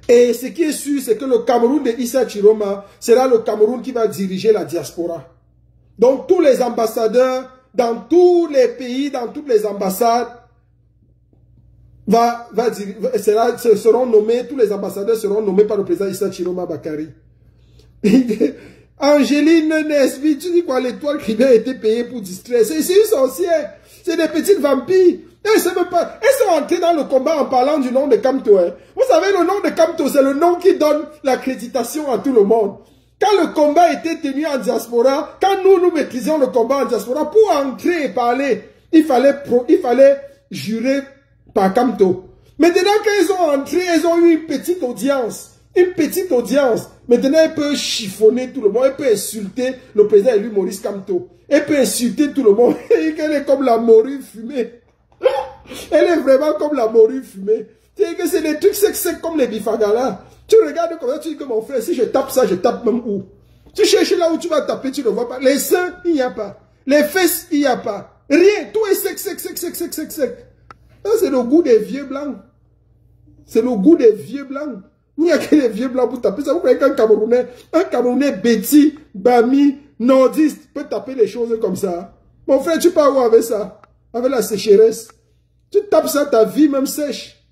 Et ce qui est sûr, c'est que le Cameroun de Issa Chiroma sera le Cameroun qui va diriger la diaspora. Donc, tous les ambassadeurs, dans tous les pays, dans toutes les ambassades, seront nommés, tous les ambassadeurs seront nommés par le président Issa Chiroma Bakary. Angéline Nesby, tu dis quoi, l'étoile qui a été payée pour distraire? C'est une sorcière, c'est des petites vampires. Elles sont entrées dans le combat en parlant du nom de Kamto. Hein. Vous savez, le nom de Kamto, c'est le nom qui donne l'accréditation à tout le monde. Quand le combat était tenu en diaspora, quand nous maîtrisions le combat en diaspora, pour entrer et parler, il fallait jurer par Kamto. Maintenant, quand ils ont entré, ils ont eu une petite audience. Une petite audience. Maintenant, elle peut chiffonner tout le monde. Elle peut insulter le président élu Maurice Kamto. Elle peut insulter tout le monde. Elle est comme la morue fumée. Elle est vraiment comme la morue fumée. C'est des trucs secs comme les bifagalas. Tu regardes comme ça, tu dis que mon frère, si je tape ça, je tape même où? Tu cherches là où tu vas taper, tu ne vois pas. Les seins, il n'y a pas. Les fesses, il n'y a pas. Rien. Tout est sec. Ça, c'est le goût des vieux blancs. C'est le goût des vieux blancs. Il n'y a que les vieux blancs pour taper ça. Vous croyez qu'un Camerounais bêtis, bami, nordiste, peut taper les choses comme ça? Mon frère, tu pars où avec ça? Avec la sécheresse. Tu tapes ça, ta vie même sèche.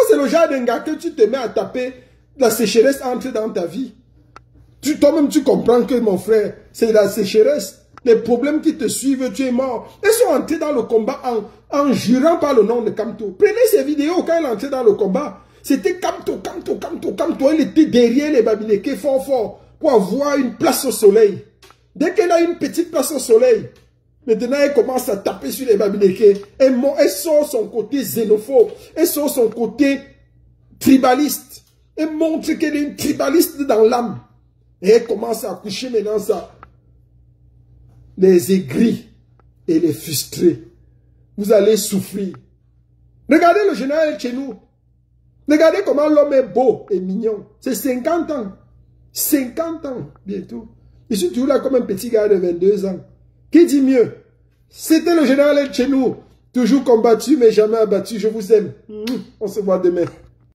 C'est le genre d'un gars que tu te mets à taper, la sécheresse entre dans ta vie. Toi-même, tu comprends que, mon frère, c'est la sécheresse. Les problèmes qui te suivent, tu es mort. Ils sont entrés dans le combat en jurant par le nom de Kamto. Prenez ces vidéos quand il est entré dans le combat. C'était Kamto. Il était derrière les Bamileke fort pour avoir une place au soleil. Dès qu'elle a une petite place au soleil, maintenant, elle commence à taper sur les Bamileke. Elle sort son côté xénophobe. Elle sort son côté tribaliste. Elle montre qu'elle est une tribaliste dans l'âme. Et elle commence à coucher maintenant ça. Les aigris et les frustrés. Vous allez souffrir. Regardez le général chez nous. Regardez comment l'homme est beau et mignon. C'est 50 ans. 50 ans, bientôt. Il suis toujours là comme un petit gars de 22 ans. Qui dit mieux? C'était le général El Chenou, toujours combattu mais jamais abattu. Je vous aime. On se voit demain.